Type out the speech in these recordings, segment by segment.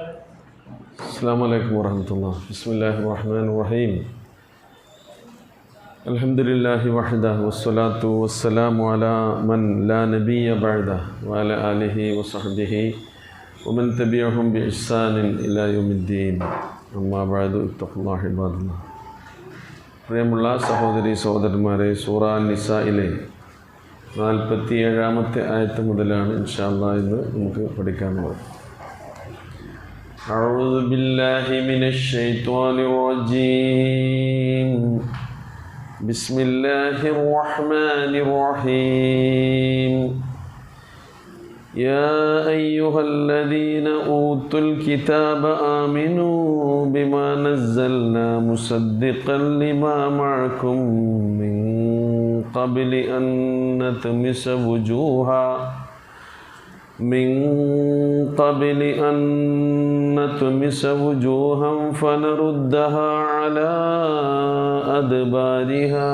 السلام عليكم ورحمة الله. بسم الله الرحمن الرحيم. الحمد لله وحده والصلاة والسلام على من لا نبي بعده وعلى آله وصحبه ومن تبعهم بإحسان إلى يوم الدين. أما بعد اتقوا الله عباد الله. പ്രിയമുള്ള സഹോദരി സഹോദരന്മാരെ, സൂറ നിസായിലെ 47-ാമത്തെ ആയത്ത് മുതലാണ് ഇൻഷാ അല്ലാഹ് ഇന്ന് നമുക്ക് പഠിക്കാനുള്ളത്. أعوذ بالله من الشيطان الرجيم. بسم الله الرحمن الرحيم. يا أيها الذين أوتوا الكتاب آمنوا بما نزلنا مصدقا لما معكم من قبل أن نطمس وجوها فنردها على أدبارها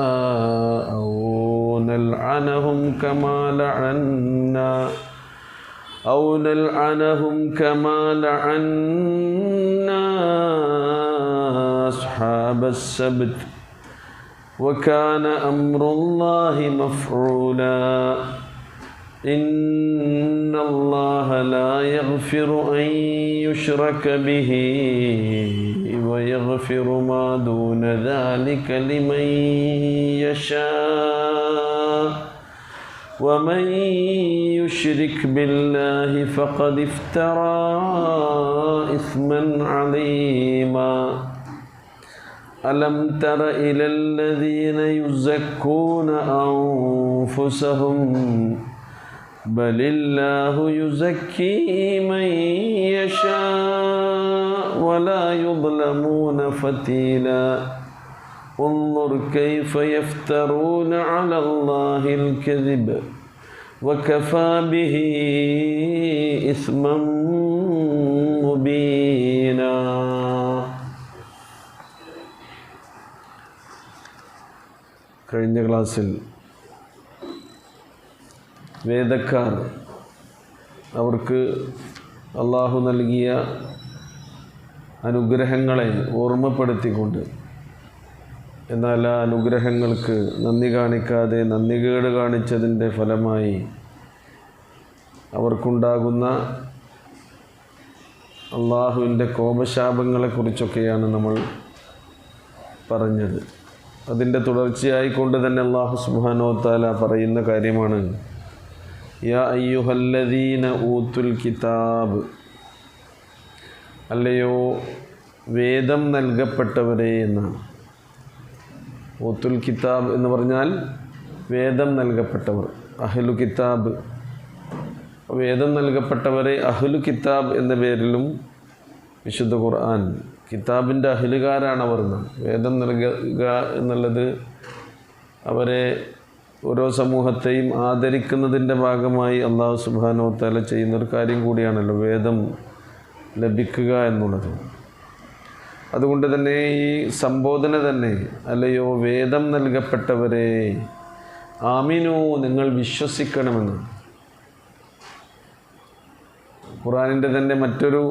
أو نلعنهم كما لعنا أصحاب السبت وكان أمر الله مفعولا. إن الله لا يغفر أن يشرك به ويغفر ما دون ذلك لمن يشاء ومن يشرك بالله فقد افترى إثما عظيما. ألم تر إلى الذين يزكون أنفسهم بل الله يزكي من يشاء ولا يظلمون فتيلا. انظر كيف يفترون على الله الكذب وكفى به إثما مبينا. കഴിഞ്ഞ ക്ലാസ്സിൽ വേദക്കാർ അവർക്ക് അള്ളാഹു നൽകിയ അനുഗ്രഹങ്ങളെ ഓർമ്മപ്പെടുത്തിക്കൊണ്ട്, എന്നാൽ ആ അനുഗ്രഹങ്ങൾക്ക് നന്ദി കാണിക്കാതെ നന്ദികേട് കാണിച്ചതിൻ്റെ ഫലമായി അവർക്കുണ്ടാകുന്ന അള്ളാഹുവിൻ്റെ കോപശാപങ്ങളെക്കുറിച്ചൊക്കെയാണ് നമ്മൾ പറഞ്ഞത്. അതിൻ്റെ തുടർച്ചയായിക്കൊണ്ട് തന്നെ അള്ളാഹു സുബ്ഹാനഹു വ തആല പറയുന്ന കാര്യമാണ് യാ അയ്യുഹല്ലദീന ഊത്തുൽ കിതാബ്, അല്ലയോ വേദം നൽകപ്പെട്ടവരെ എന്നാണ്. ഊത്തുൽ കിതാബ് എന്ന് പറഞ്ഞാൽ വേദം നൽകപ്പെട്ടവർ, അഹ്ലു കിതാബ്. വേദം നൽകപ്പെട്ടവരെ അഹ്ലു കിതാബ് എന്ന പേരിലും വിശുദ്ധ ഖുർആൻ കിതാബിൻ്റെ അഹ്ലുകാരാണവർ എന്നാണ്. വേദം നൽകുക എന്നുള്ളത് അവരെ ഓരോ സമൂഹത്തെയും ആദരിക്കുന്നതിൻ്റെ ഭാഗമായി അല്ലാഹു സുബ്ഹാനഹു വ തആല ചെയ്യുന്നൊരു കാര്യം കൂടിയാണല്ലോ വേദം ലഭിക്കുക എന്നുള്ളത്. അതുകൊണ്ട് തന്നെ ഈ സംബോധന തന്നെ, അല്ലയോ വേദം നൽകപ്പെട്ടവരെ, ആമിനു, നിങ്ങൾ വിശ്വസിക്കണമെന്ന്. ഖുർആനിൻ്റെ തന്നെ മറ്റൊരു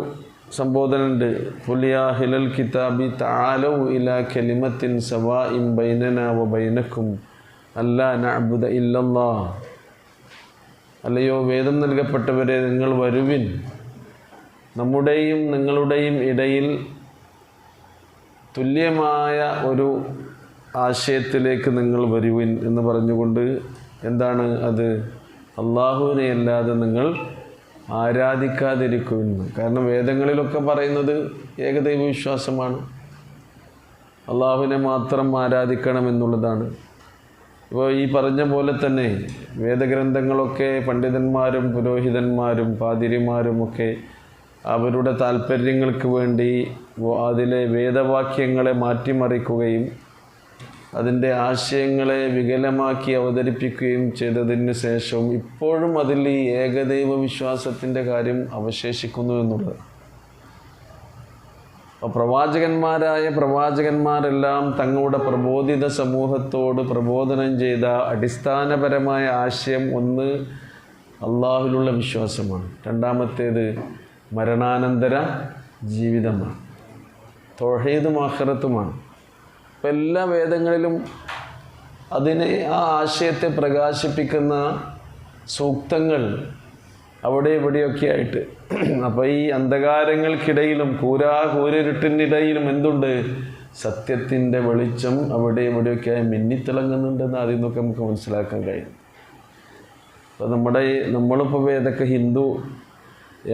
സംബോധന ഉണ്ട്. ഖുൽ യാ അഹ്ലൽ കിതാബി തആലൗ ഇലാ കലിമത്തിൻ സവാഇൻ ബൈനനാ വ ബൈനക്കും അല്ലാ നഅ്ബുദ ഇല്ലല്ലാഹ്. അല്ലയോ വേദം നൽകപ്പെട്ടവരെ, നിങ്ങൾ വരുവിൻ, നമ്മുടെയും നിങ്ങളുടെയും ഇടയിൽ തുല്യമായ ഒരു ആശയത്തിലേക്ക് നിങ്ങൾ വരുവിൻ എന്ന് പറഞ്ഞുകൊണ്ട്, എന്താണ് അത്? അള്ളാഹുവിനെ അല്ലാതെ നിങ്ങൾ ആരാധിക്കാതിരിക്കുമെന്ന്. കാരണം വേദങ്ങളിലൊക്കെ പറയുന്നത് ഏകദൈവ വിശ്വാസമാണ്, അള്ളാഹുവിനെ മാത്രം ആരാധിക്കണമെന്നുള്ളതാണ്. ഇപ്പോൾ ഈ പറഞ്ഞ പോലെ തന്നെ വേദഗ്രന്ഥങ്ങളൊക്കെ പണ്ഡിതന്മാരും പുരോഹിതന്മാരും പാതിരിമാരുമൊക്കെ അവരുടെ താല്പര്യങ്ങൾക്ക് വേണ്ടി അതിലെ വേദവാക്യങ്ങളെ മാറ്റിമറിക്കുകയും അതിൻ്റെ ആശയങ്ങളെ വികലമാക്കി അവതരിപ്പിക്കുകയും ചെയ്തതിന് ശേഷവും ഇപ്പോഴും അതിൽ ഈ ഏകദൈവ വിശ്വാസത്തിൻ്റെ കാര്യം അവശേഷിക്കുന്നു എന്നുള്ളത്. അപ്പോൾ പ്രവാചകന്മാരെല്ലാം തങ്ങളുടെ പ്രബോധിത സമൂഹത്തോട് പ്രബോധനം ചെയ്ത അടിസ്ഥാനപരമായ ആശയം ഒന്ന് അള്ളാഹുവിലുള്ള വിശ്വാസമാണ്. രണ്ടാമത്തേത് മരണാനന്തര ജീവിതമാണ്, തൗഹീദും ആഖിറത്തുമാണ്. അപ്പം എല്ലാ വേദങ്ങളിലും അതിനെ ആ ആശയത്തെ പ്രകാശിപ്പിക്കുന്ന സൂക്തങ്ങൾ അവിടെ ഇവിടെയൊക്കെ ആയിട്ട്. അപ്പോൾ ഈ അന്ധകാരങ്ങൾക്കിടയിലും കൂരിരുട്ടിനിടയിലും എന്തുണ്ട്? സത്യത്തിൻ്റെ വെളിച്ചം അവിടെ ഇവിടെയൊക്കെ ആയി മിന്നിത്തിളങ്ങുന്നുണ്ടെന്ന് അതിൽ നിന്നൊക്കെ നമുക്ക് മനസ്സിലാക്കാൻ കഴിയും. അപ്പോൾ നമ്മളിപ്പോൾ ഏതൊക്കെ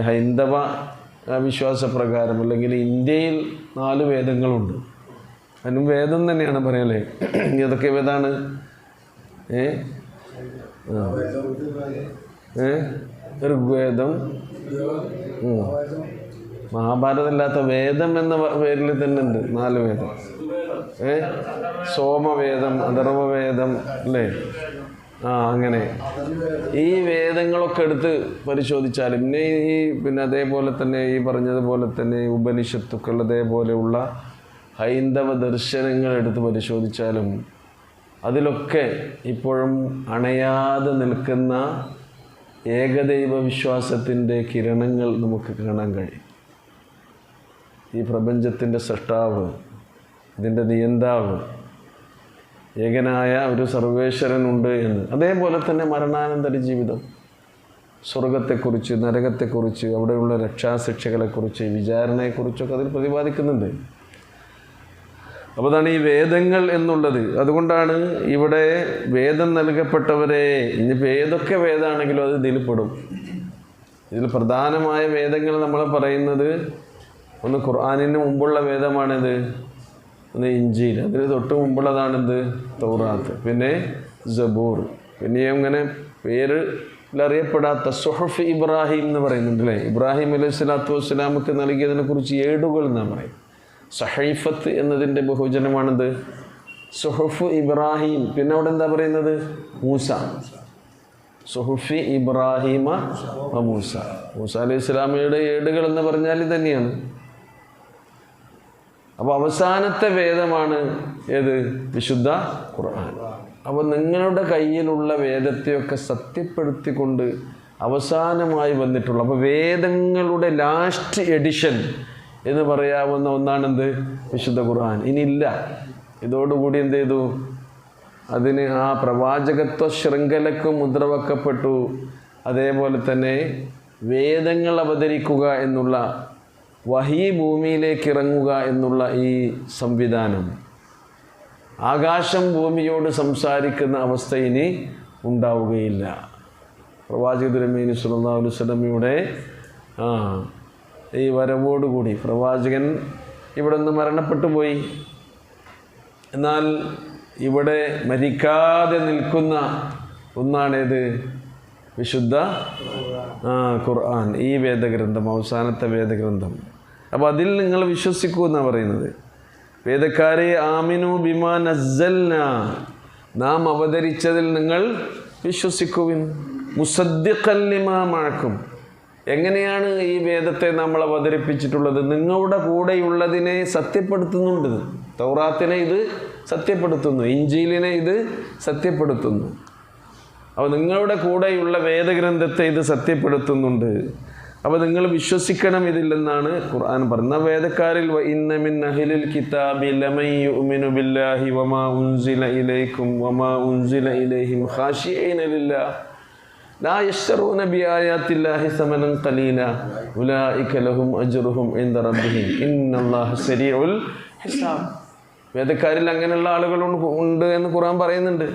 ഹൈന്ദവ വിശ്വാസപ്രകാരം അല്ലെങ്കിൽ ഇന്ത്യയിൽ 4 വേദങ്ങളുണ്ട്. അതിനും വേദം തന്നെയാണ് പറയല്ലേ. ഏതൊക്കെ വേദമാണ്? ഋഗ്വേദം, മഹാഭാരതമില്ലാത്ത വേദം എന്ന പേരിൽ തന്നെ ഉണ്ട് 4 വേദം. സോമവേദം, അഥർവവേദം അല്ലേ? അങ്ങനെ ഈ വേദങ്ങളൊക്കെ എടുത്ത് പരിശോധിച്ചാലും പിന്നെ അതേപോലെ തന്നെ ഈ പറഞ്ഞതുപോലെ തന്നെ ഉപനിഷത്തുക്കൾ അതേപോലെയുള്ള ഹൈന്ദവ ദർശനങ്ങൾ എടുത്ത് പരിശോധിച്ചാലും അതിലൊക്കെ ഇപ്പോഴും അണയാതെ നിൽക്കുന്ന ഏകദൈവ വിശ്വാസത്തിൻ്റെ കിരണങ്ങൾ നമുക്ക് കാണാൻ കഴിയും. ഈ പ്രപഞ്ചത്തിൻ്റെ സൃഷ്ടാവ്, ഇതിൻ്റെ നിയന്താവ്, ഏകനായ ഒരു സർവേശ്വരനുണ്ട് എന്ന്. അതേപോലെ തന്നെ മരണാനന്തര ജീവിതം, സ്വർഗത്തെക്കുറിച്ച്, നരകത്തെക്കുറിച്ച്, അവിടെയുള്ള രക്ഷാശിക്ഷകളെക്കുറിച്ച്, വിചാരണയെക്കുറിച്ചൊക്കെ അതിൽ പ്രതിപാദിക്കുന്നുണ്ട്. അപ്പോൾ അതാണ് ഈ വേദങ്ങൾ എന്നുള്ളത്. അതുകൊണ്ടാണ് ഇവിടെ വേദം നൽകപ്പെട്ടവരെ, ഇനിയിപ്പോൾ ഏതൊക്കെ വേദമാണെങ്കിലും അത് ഇതിൽ പെടും. ഇതിൽ പ്രധാനമായ വേദങ്ങൾ നമ്മൾ പറയുന്നത് ഒന്ന് ഖുർആനിന് മുമ്പുള്ള വേദമാണിത്, ഒന്ന് ഇഞ്ചീൽ, അതിന് തൊട്ട് മുമ്പുള്ളതാണിത് തൗറാത്ത്, പിന്നെ സബൂർ, പിന്നെ അങ്ങനെ പേരിലറിയപ്പെടാത്ത സുഹഫ് ഇബ്രാഹിം എന്ന് പറയുന്നുണ്ട് അല്ലേ. ഇബ്രാഹിം അലൈഹി സ്വലാത്തു വസ്സലാമക്ക് നൽകിയതിനെ കുറിച്ച് ഏടുകൾ എന്നാണ് പറയും. സഹൈഫത്ത് എന്നതിൻ്റെ ബഹുജനമാണിത് സുഹഫ് ഇബ്രാഹിം. പിന്നെ അവിടെ എന്താ പറയുന്നത്? മൂസ. സുഹഫി ഇബ്രാഹിമ മൂസ. മൂസ അലൈഹി സ്വലാമയുടെ ഏടുകൾ എന്ന് പറഞ്ഞാൽ ഇത് തന്നെയാണ്. അപ്പോൾ അവസാനത്തെ വേദമാണ് ഏത്? വിശുദ്ധ ഖുർആൻ. അപ്പോൾ നിങ്ങളുടെ കയ്യിലുള്ള വേദത്തെയൊക്കെ സത്യപ്പെടുത്തിക്കൊണ്ട് അവസാനമായി വന്നിട്ടുള്ള, അപ്പോൾ വേദങ്ങളുടെ ലാസ്റ്റ് എഡിഷൻ എന്ന് പറയാവുന്ന ഒന്നാണെന്ത്? വിശുദ്ധ ഖുർആൻ. ഇനിയില്ല. ഇതോടുകൂടി എന്ത് ചെയ്തു? അതിന് ആ പ്രവാചകത്വ ശൃംഖലക്ക് മുദ്രവെക്കപ്പെട്ടു. അതേപോലെ തന്നെ വേദങ്ങൾ അവതരിക്കുക എന്നുള്ള, വഹീ ഭൂമിയിലേക്ക് ഇറങ്ങുക എന്നുള്ള ഈ സംവിധാനം, ആകാശം ഭൂമിയോട് സംസാരിക്കുന്ന അവസ്ഥ ഇനി ഉണ്ടാവുകയില്ല. പ്രവാചക തിരുമേനി സ്വല്ലല്ലാഹു അലൈഹി വസല്ലമയുടെ ഈ വരവോടുകൂടി പ്രവാചകൻ ഇവിടെ നിന്ന് മരണപ്പെട്ടു പോയി. എന്നാൽ ഇവിടെ മരിക്കാതെ നിൽക്കുന്ന ഒന്നാണേത്? വിശുദ്ധ ഖുർആൻ, ഈ വേദഗ്രന്ഥം, അവസാനത്തെ വേദഗ്രന്ഥം. അപ്പോൾ അതിൽ നിങ്ങൾ വിശ്വസിക്കൂ എന്നാണ് പറയുന്നത്. വേദക്കാരെ ആമിനു ബിമാ നസ്സൽന, നാം അവതരിച്ചതിൽ നിങ്ങൾ വിശ്വസിക്കുവിൻ. മുസദ്ദിഖൻ ലിമാ മഅക്കും, എങ്ങനെയാണ് ഈ വേദത്തെ നമ്മൾ അവതരിപ്പിച്ചിട്ടുള്ളത്? നിങ്ങളുടെ കൂടെയുള്ളതിനെ സത്യപ്പെടുത്തുന്നുണ്ട്. തൗറാത്തിനെ ഇത് സത്യപ്പെടുത്തുന്നു, ഇഞ്ചീലിനെ ഇത് സത്യപ്പെടുത്തുന്നു. അപ്പോൾ നിങ്ങളുടെ കൂടെയുള്ള വേദഗ്രന്ഥത്തെ ഇത് സത്യപ്പെടുത്തുന്നുണ്ട്. അപ്പോൾ നിങ്ങൾ വിശ്വസിക്കണം ഇതില്ലെന്നാണ് ഖുർആൻ പറയുന്നത്. വേദക്കാരിൽ ഇന്ന മിൻ അഹ്ലിൽ കിതാബി ലമൻ യുഅ്മിനു ബില്ലാഹി വമാ ഉൻസില ഇലൈക്കും വമാ ഉൻസില ഇലൈഹിം ഖാശിഈന ലില്ലാഹ് ലാ യശ്തറൂന ബിആയാത്തില്ലാഹി സമനൻ ഖലീല ഉലൈക ലഹും അജ്റുഹും ഇൻദ റബ്ബിഹിം ഇന്നല്ലാഹ സരീഉൽ ഹിസാബ്. വേദക്കാരിൽ അങ്ങനെയുള്ള ആളുകൾ ഉണ്ട് എന്ന് ഖുർആൻ പറയുന്നുണ്ട്.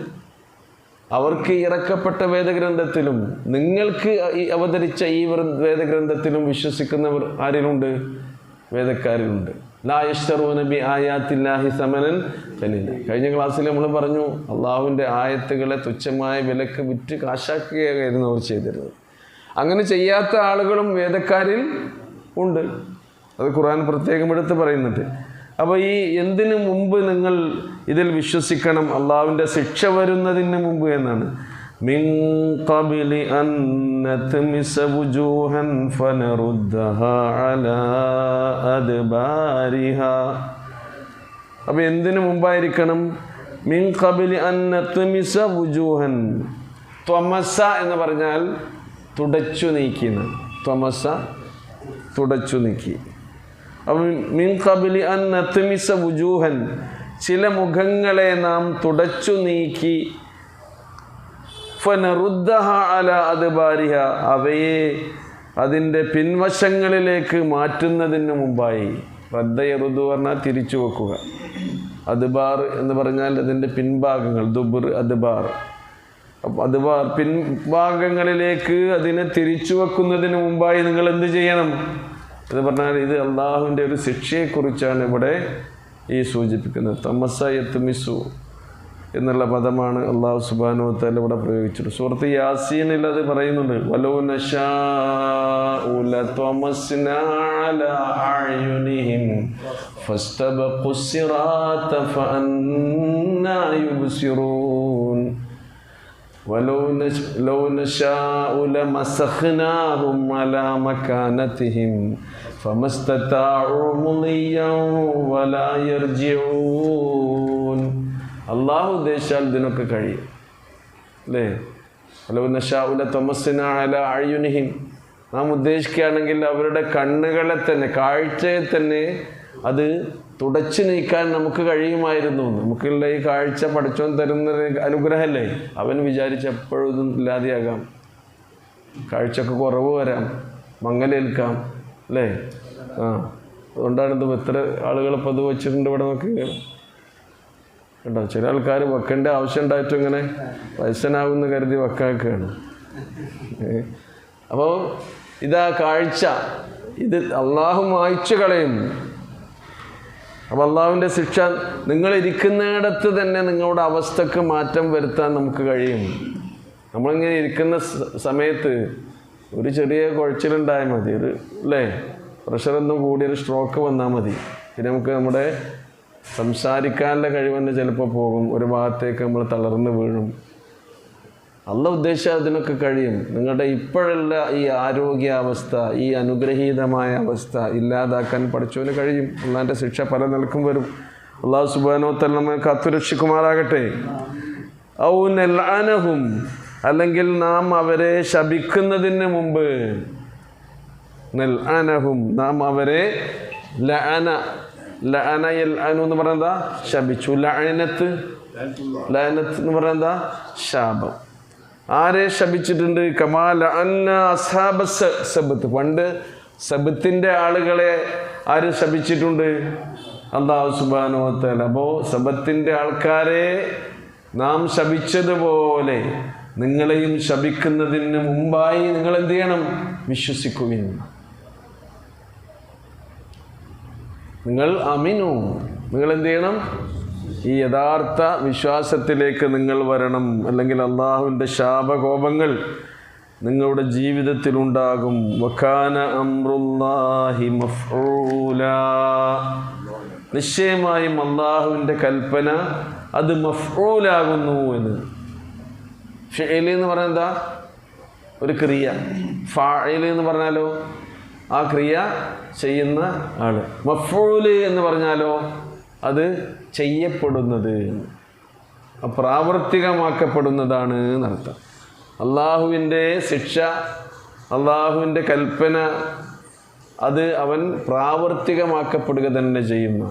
അവർക്ക് ഇറക്കപ്പെട്ട വേദഗ്രന്ഥത്തിലും നിങ്ങൾക്ക് അവതരിച്ച ഈ വേദഗ്രന്ഥത്തിലും വിശ്വസിക്കുന്നവർ ആരിലുണ്ട്? വേദക്കാരിലുണ്ട്. ലാ യശ്തറൂന ബിആയാത്തില്ലാഹി സമനൻ ഖലീല. കഴിഞ്ഞ ക്ലാസ്സിൽ നമ്മൾ പറഞ്ഞു, അള്ളാഹുവിൻ്റെ ആയത്തുകളെ തുച്ഛമായ വിലക്ക് വിറ്റ് കാശാക്കുകയായിരുന്നു അവർ ചെയ്തിരുന്നത്. അങ്ങനെ ചെയ്യാത്ത ആളുകളും വേദക്കാരിൽ ഉണ്ട്. അത് ഖുർആൻ പ്രത്യേകം എടുത്ത് പറയുന്നുണ്ട്. അപ്പോൾ ഈ എന്തിനു മുമ്പ് നിങ്ങൾ ഇതിൽ വിശ്വസിക്കണം? അള്ളാഹുവിൻ്റെ ശിക്ഷ വരുന്നതിന് മുമ്പ് എന്നാണ്. മിൻ ഖബ്ലി അൻ നത്മിസ വുജൂഹൻ ഫനറുദ്ദഹാ അലാ അദ്ബാരിഹാ. അപ്പോൾ എന്തിനു മുമ്പായിരിക്കണം? മിൻ ഖബ്ലി അൻ നത്മിസ വുജൂഹൻ. ത്വമസ എന്ന് പറഞ്ഞാൽ തുടച്ചു നീക്കിയെന്ന്. ത്വമസ തുടച്ചു നീക്കി. മിൻ ഖബ്ലി അൻ നത്മിസ വുജൂഹൻ, ചില മുഖങ്ങളെ നാം തുടച്ചു നീക്കി, ഫനറുദ്ദഹ അലാ അദ്ബാരിഹ, അവയെ അതിൻ്റെ പിൻവശങ്ങളിലേക്ക് മാറ്റുന്നതിന് മുമ്പായി. റദ്ദ യറുദു പറഞ്ഞാൽ തിരിച്ചു വെക്കുക. അദ്ബാർ എന്ന് പറഞ്ഞാൽ അതിൻ്റെ പിൻഭാഗങ്ങൾ, ദുബുർ അദ്ബാർ. അദ്ബാർ പിൻഭാഗങ്ങളിലേക്ക് അതിനെ തിരിച്ചു വെക്കുന്നതിന് മുമ്പായി നിങ്ങൾ എന്ത് ചെയ്യണം എന്ന് പറഞ്ഞാൽ, ഇത് അള്ളാഹുവിൻ്റെ ഒരു ശിക്ഷയെക്കുറിച്ചാണ് ഇവിടെ ഈ സൂചിപ്പിക്കുന്നത്. തമസ യത്മിസു എന്നുള്ള പദമാണ് അള്ളാഹു സുബ്ഹാനഹു വ തആല ഇവിടെ പ്രയോഗിച്ചത്. സൂറത്ത് യാസീനിൽ അത് പറയുന്നുണ്ട്. വലൗ നശാഉ ലതമസ്നാ അലാ അഅ്യുനിഹിം ഫസ്തബഖുസ് സിറാത ഫഅന്നാ യുബ്സിറൂൻ വലൗ നശാഉ ലമസഖ്നാഹും അലാ മകാനതിഹിം ഫമസ്തതാഉ മുളിയ്യൻ വലാ യർജിഊൻ. അള്ളാഹു ഉദ്ദേശിച്ചാൽ ഇതിനൊക്കെ കഴിയും അല്ലേ? വലൗ നശാഉ ലതമസ്നാ അലാ അഅ്യുനിഹിം, നാം ഉദ്ദേശിക്കുകയാണെങ്കിൽ അവരുടെ കണ്ണുകളെ തന്നെ, കാഴ്ചയെ തന്നെ അത് തുടച്ചു നീക്കാൻ നമുക്ക് കഴിയുമായിരുന്നു. നമുക്കുള്ള ഈ കാഴ്ച പഠിച്ചോൻ തരുന്ന അനുഗ്രഹമല്ലേ? അവൻ വിചാരിച്ച് എപ്പോഴും ഇതും ഇല്ലാതെയാകാം, കാഴ്ചക്ക് കുറവ് വരാം, മങ്ങലേൽക്കാം അല്ലേ? അതുകൊണ്ടാണ് ഇത് എത്ര ആളുകൾ ഇപ്പോൾ ഇത് വെച്ചിട്ടുണ്ട് ഇവിടെ നോക്കി കേട്ടോ. ചില ആൾക്കാർ വെക്കേണ്ട ആവശ്യം ഉണ്ടായിട്ടും ഇങ്ങനെ വയസ്സനാകുമെന്ന് കരുതി വെക്കാക്കുകയാണ്. അപ്പോൾ ഇതാ കാഴ്ച, ഇത് അള്ളാഹു മായ്ച്ചു കളയും. അപ്പോൾ അള്ളാഹുവിൻ്റെ ശിക്ഷ, നിങ്ങളിരിക്കുന്നിടത്ത് തന്നെ നിങ്ങളുടെ അവസ്ഥക്ക് മാറ്റം വരുത്താൻ നമുക്ക് കഴിയും. നമ്മളിങ്ങനെ ഇരിക്കുന്ന സമയത്ത് ഒരു ചെറിയ കുഴച്ചിലുണ്ടായാൽ മതി, ഒരു അല്ലേ, പ്രഷറൊന്നും കൂടിയൊരു സ്ട്രോക്ക് വന്നാൽ മതി. പിന്നെ നമുക്ക് നമ്മുടെ സംസാരിക്കാനുള്ള കഴിവ് തന്നെ ചിലപ്പോൾ പോകും, ഒരു ഭാഗത്തേക്ക് നമ്മൾ തളർന്ന് വീഴും. അള്ളാഹു ഉദ്ദേശിച്ചാൽ അതിനൊക്കെ കഴിയും. നിങ്ങളുടെ ഇപ്പോഴുള്ള ഈ ആരോഗ്യാവസ്ഥ, ഈ അനുഗ്രഹീതമായ അവസ്ഥ ഇല്ലാതാക്കാൻ പഠിച്ചവന് കഴിയും. അള്ളാഹിൻ്റെ ശിക്ഷ പല നിലക്കും വരും. അള്ളാഹു സുബ്ഹാനഹു വ തആല നമ്മെ കാത്തുരക്ഷിക്കുമാറാകട്ടെ. ഔ നൽഅനഹും, അല്ലെങ്കിൽ നാം അവരെ ശപിക്കുന്നതിന് മുമ്പ്, നൽഅനഹും നാം അവരെ, ലഅന ലഅന യൽഅനു എന്ന് പറയുന്നതാ ശപിച്ചു, ലഅനത്ത് എന്ന് പറയുന്നതാ ശാപം. ആരെ ശപിച്ചിട്ടുണ്ട്? കമാ ലഅന്ന അസ്ഹാബ സബ്ത്, പണ്ട് സബ്ത്തിൻ്റെ ആളുകളെ ആര് ശപിച്ചിട്ടുണ്ട്? അല്ലാഹു സുബ്ഹാനഹു വ തആല. അപ്പോൾ സബ്ത്തിൻ്റെ ആൾക്കാരെ നാം ശപിച്ചതുപോലെ നിങ്ങളെയും ശപിക്കുന്നതിന് മുമ്പായി നിങ്ങൾ എന്ത് ചെയ്യണം? വിശ്വസിക്കുവിൻ. നിങ്ങൾ അമിനു, നിങ്ങൾ എന്ത് ചെയ്യണം? ഈ യഥാർത്ഥ വിശ്വാസത്തിലേക്ക് നിങ്ങൾ വരണം. അല്ലെങ്കിൽ അള്ളാഹുവിൻ്റെ ശാപകോപങ്ങൾ നിങ്ങളുടെ ജീവിതത്തിലുണ്ടാകും. വകാന അംറുല്ലാഹി മഫ്ഊലാ, നിശ്ചയമായും അള്ളാഹുവിൻ്റെ കൽപ്പന അത് മഫ്ഊലാകുന്നു എന്ന്. ഫിഇൽ എന്ന് പറഞ്ഞാൽ എന്താ? ഒരു ക്രിയ. ഫാഇൽ എന്ന് പറഞ്ഞാലോ ആ ക്രിയ ചെയ്യുന്ന ആള്. മഫ്ഊൽ എന്ന് പറഞ്ഞാലോ അത് ചെയ്യപ്പെടുന്നത്, പ്രാവർത്തികമാക്കപ്പെടുന്നതാണ് എന്നർത്ഥം. അള്ളാഹുവിൻ്റെ ശിക്ഷ, അള്ളാഹുവിൻ്റെ കൽപ്പന അത് അവൻ പ്രാവർത്തികമാക്കപ്പെടുക തന്നെ ചെയ്യുന്ന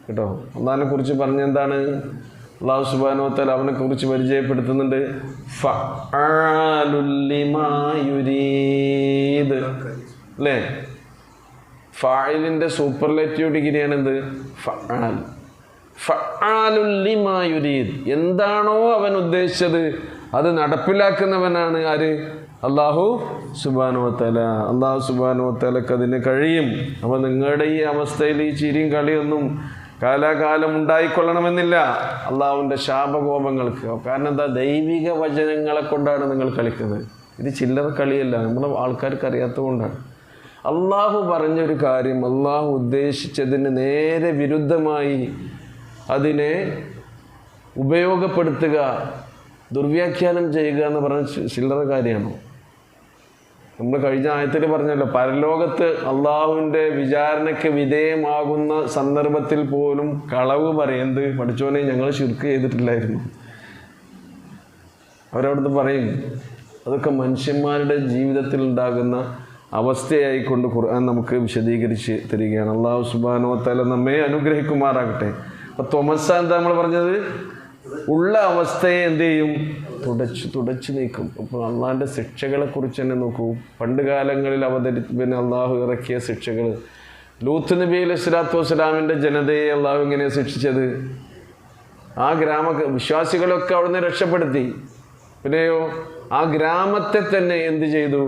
കേട്ടോ. അള്ളാഹിനെ കുറിച്ച് പറഞ്ഞെന്താണ്? അള്ളാഹു സുബ്ഹാനഹു വ തആല അവനെ കുറിച്ച് പരിചയപ്പെടുത്തുന്നുണ്ട്. ഫഅാലുൽ ലിമാ യുരീദ് അല്ലേ? ഫാഇലിൻ്റെ സൂപ്പർലേറ്റീവ് ഡിഗ്രിയാണ് എന്ത്? ഫഅാൽ. ഫഅാലുൽ ലിമാ യുരീദ്, എന്താണോ അവൻ ഉദ്ദേശിച്ചത് അത് നടപ്പിലാക്കുന്നവനാണ് ആര്? അല്ലാഹു സുബ്ഹാനഹു വ തആല. അല്ലാഹു സുബ്ഹാനഹു വ തആലക്ക് അതിന് കഴിയും. അപ്പോൾ നിങ്ങളുടെ ഈ അവസ്ഥയിൽ ഈ ചിരിയും കളിയൊന്നും കാലാകാലം ഉണ്ടായിക്കൊള്ളണമെന്നില്ല അള്ളാഹുവിൻ്റെ ശാപകോപങ്ങൾക്ക്. കാരണം എന്താ? ദൈവിക വചനങ്ങളെ കൊണ്ടാണ് നിങ്ങൾ കളിക്കുന്നത്. ഇത് ചില്ലറ കളിയല്ല, നമ്മുടെ ആൾക്കാർക്ക് അറിയാത്തതുകൊണ്ടാണ്. അള്ളാഹു പറഞ്ഞൊരു കാര്യം അള്ളാഹു ഉദ്ദേശിച്ചതിന് നേരെ വിരുദ്ധമായി അതിനെ ഉപയോഗപ്പെടുത്തുക, ദുർവ്യാഖ്യാനം ചെയ്യുക എന്ന് പറഞ്ഞ ചില്ലറ കാര്യമാണോ? നമ്മൾ കഴിഞ്ഞ ആയത്തിൽ പറഞ്ഞല്ലോ, പരലോകത്ത് അള്ളാഹുവിൻ്റെ വിചാരണയ്ക്ക് വിധേയമാകുന്ന സന്ദർഭത്തിൽ പോലും കളവ് പറയുന്നത് പഠിച്ചോനെ ഞങ്ങൾ ശിർക്ക് ചെയ്തിട്ടില്ലായിരുന്നു. അവരവിടുന്ന് പറയും. അതൊക്കെ മനുഷ്യന്മാരുടെ ജീവിതത്തിൽ ഉണ്ടാകുന്ന അവസ്ഥയായിക്കൊണ്ട് ഖുർആൻ നമുക്ക് വിശദീകരിച്ച് തരികയാണ്. അല്ലാഹു സുബ്ഹാനഹു വ തആല നമ്മെ അനുഗ്രഹിക്കുമാറാകട്ടെ. അപ്പോൾ ത്വമസ്സ എന്താ നമ്മൾ പറഞ്ഞത്? ഉള്ള അവസ്ഥയെ എന്ത് ചെയ്യും? തുടച്ചു നീക്കും. അപ്പോൾ അള്ളാഹിൻ്റെ ശിക്ഷകളെ കുറിച്ച് തന്നെ നോക്കൂ. പണ്ട് കാലങ്ങളിൽ പിന്നെ അള്ളാഹു ഇറക്കിയ ശിക്ഷകൾ. ലൂത്ത് നബി അലൈഹി സ്വലാത്തു വസ്സലാമിൻ്റെ ജനതയെ അള്ളാഹു ഇങ്ങനെ ശിക്ഷിച്ചത്. ആ വിശ്വാസികളൊക്കെ അവിടുന്ന് രക്ഷപ്പെടുത്തി. പിന്നെയോ ആ ഗ്രാമത്തെ തന്നെ എന്ത് ചെയ്തു?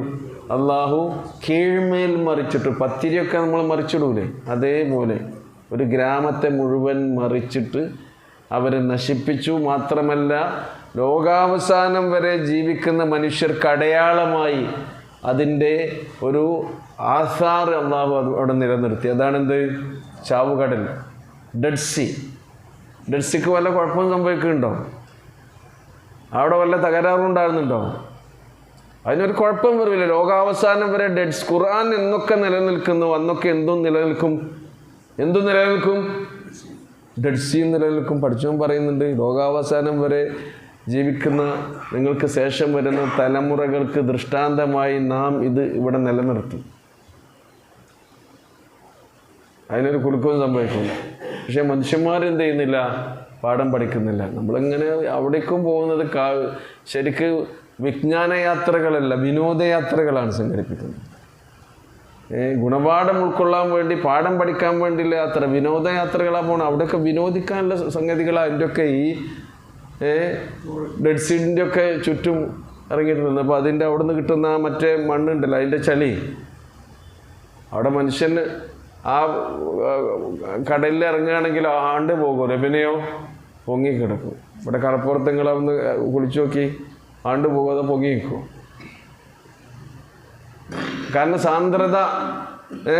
അള്ളാഹു കീഴ്മേൽ മറിച്ചിട്ടു. പത്തിരിയൊക്കെ നമ്മൾ മറിച്ചിടൂലേ, അതേപോലെ ഒരു ഗ്രാമത്തെ മുഴുവൻ മറിച്ചിട്ട് അവരെ നശിപ്പിച്ചു. മാത്രമല്ല ലോകാവസാനം വരെ ജീവിക്കുന്ന മനുഷ്യർക്ക് അടയാളമായി അതിൻ്റെ ഒരു ആസാർ അള്ളാഹു അവിടെ നിലനിർത്തി. അതാണെന്ത്? ചാവുകടൽ, ഡെഡ് സീ. ഡെഡ് സീക്ക് വല്ല കുഴപ്പം സംഭവിക്കുന്നുണ്ടോ? അവിടെ വല്ല തകരാറുണ്ടാകുന്നുണ്ടോ? അതിനൊരു കുഴപ്പം വരില്ല. ലോകാവസാനം വരെ ഖുർആൻ എന്നൊക്കെ നിലനിൽക്കുന്നു, അന്നൊക്കെ എന്തും നിലനിൽക്കും. ഡെഡ് സീ നിലനിൽക്കും. പഠിച്ചവൻ പറയുന്നുണ്ട്, ലോകാവസാനം വരെ ജീവിക്കുന്ന നിങ്ങൾക്ക് ശേഷം വരുന്ന തലമുറകൾക്ക് ദൃഷ്ടാന്തമായി നാം ഇത് ഇവിടെ നിലനിർത്തും. അതിനൊരു കുലുക്കവും സംഭവിക്കില്ല. പക്ഷെ മനുഷ്യന്മാരെന്ത് ചെയ്യുന്നില്ല? പാഠം പഠിക്കുന്നില്ല. നമ്മളിങ്ങനെ അവിടേക്കും പോകുന്നത് ശരിക്ക് വിജ്ഞാനയാത്രകളല്ല, വിനോദയാത്രകളാണ് സംഘടിപ്പിക്കുന്നത്. ഗുണപാഠം ഉൾക്കൊള്ളാൻ വേണ്ടി, പാഠം പഠിക്കാൻ വേണ്ടിയുള്ള യാത്ര, വിനോദയാത്രകളാണ് പോകണം. അവിടെയൊക്കെ വിനോദിക്കാനുള്ള സംഗതികളാണ്. അതിൻ്റെയൊക്കെ ഈ ഡെഡ് സീഡിൻ്റെ ഒക്കെ ചുറ്റും ഇറങ്ങിയിട്ടുണ്ട്. അപ്പോൾ അതിൻ്റെ അവിടെ നിന്ന് കിട്ടുന്ന ആ മറ്റേ മണ്ണുണ്ടല്ലോ, അതിൻ്റെ ചളി, അവിടെ മനുഷ്യന് ആ കടലിൽ ഇറങ്ങുകയാണെങ്കിൽ ആണ്ട് പോകുമല്ലോ, പിന്നെയോ പൊങ്ങിക്കിടക്കും. ഇവിടെ കടപ്പുറത്തെങ്ങളൊന്ന് കുളിച്ചു നോക്കി, ആണ്ട് പോകാതെ പൊങ്ങി നിൽക്കും. കാരണം സാന്ദ്രത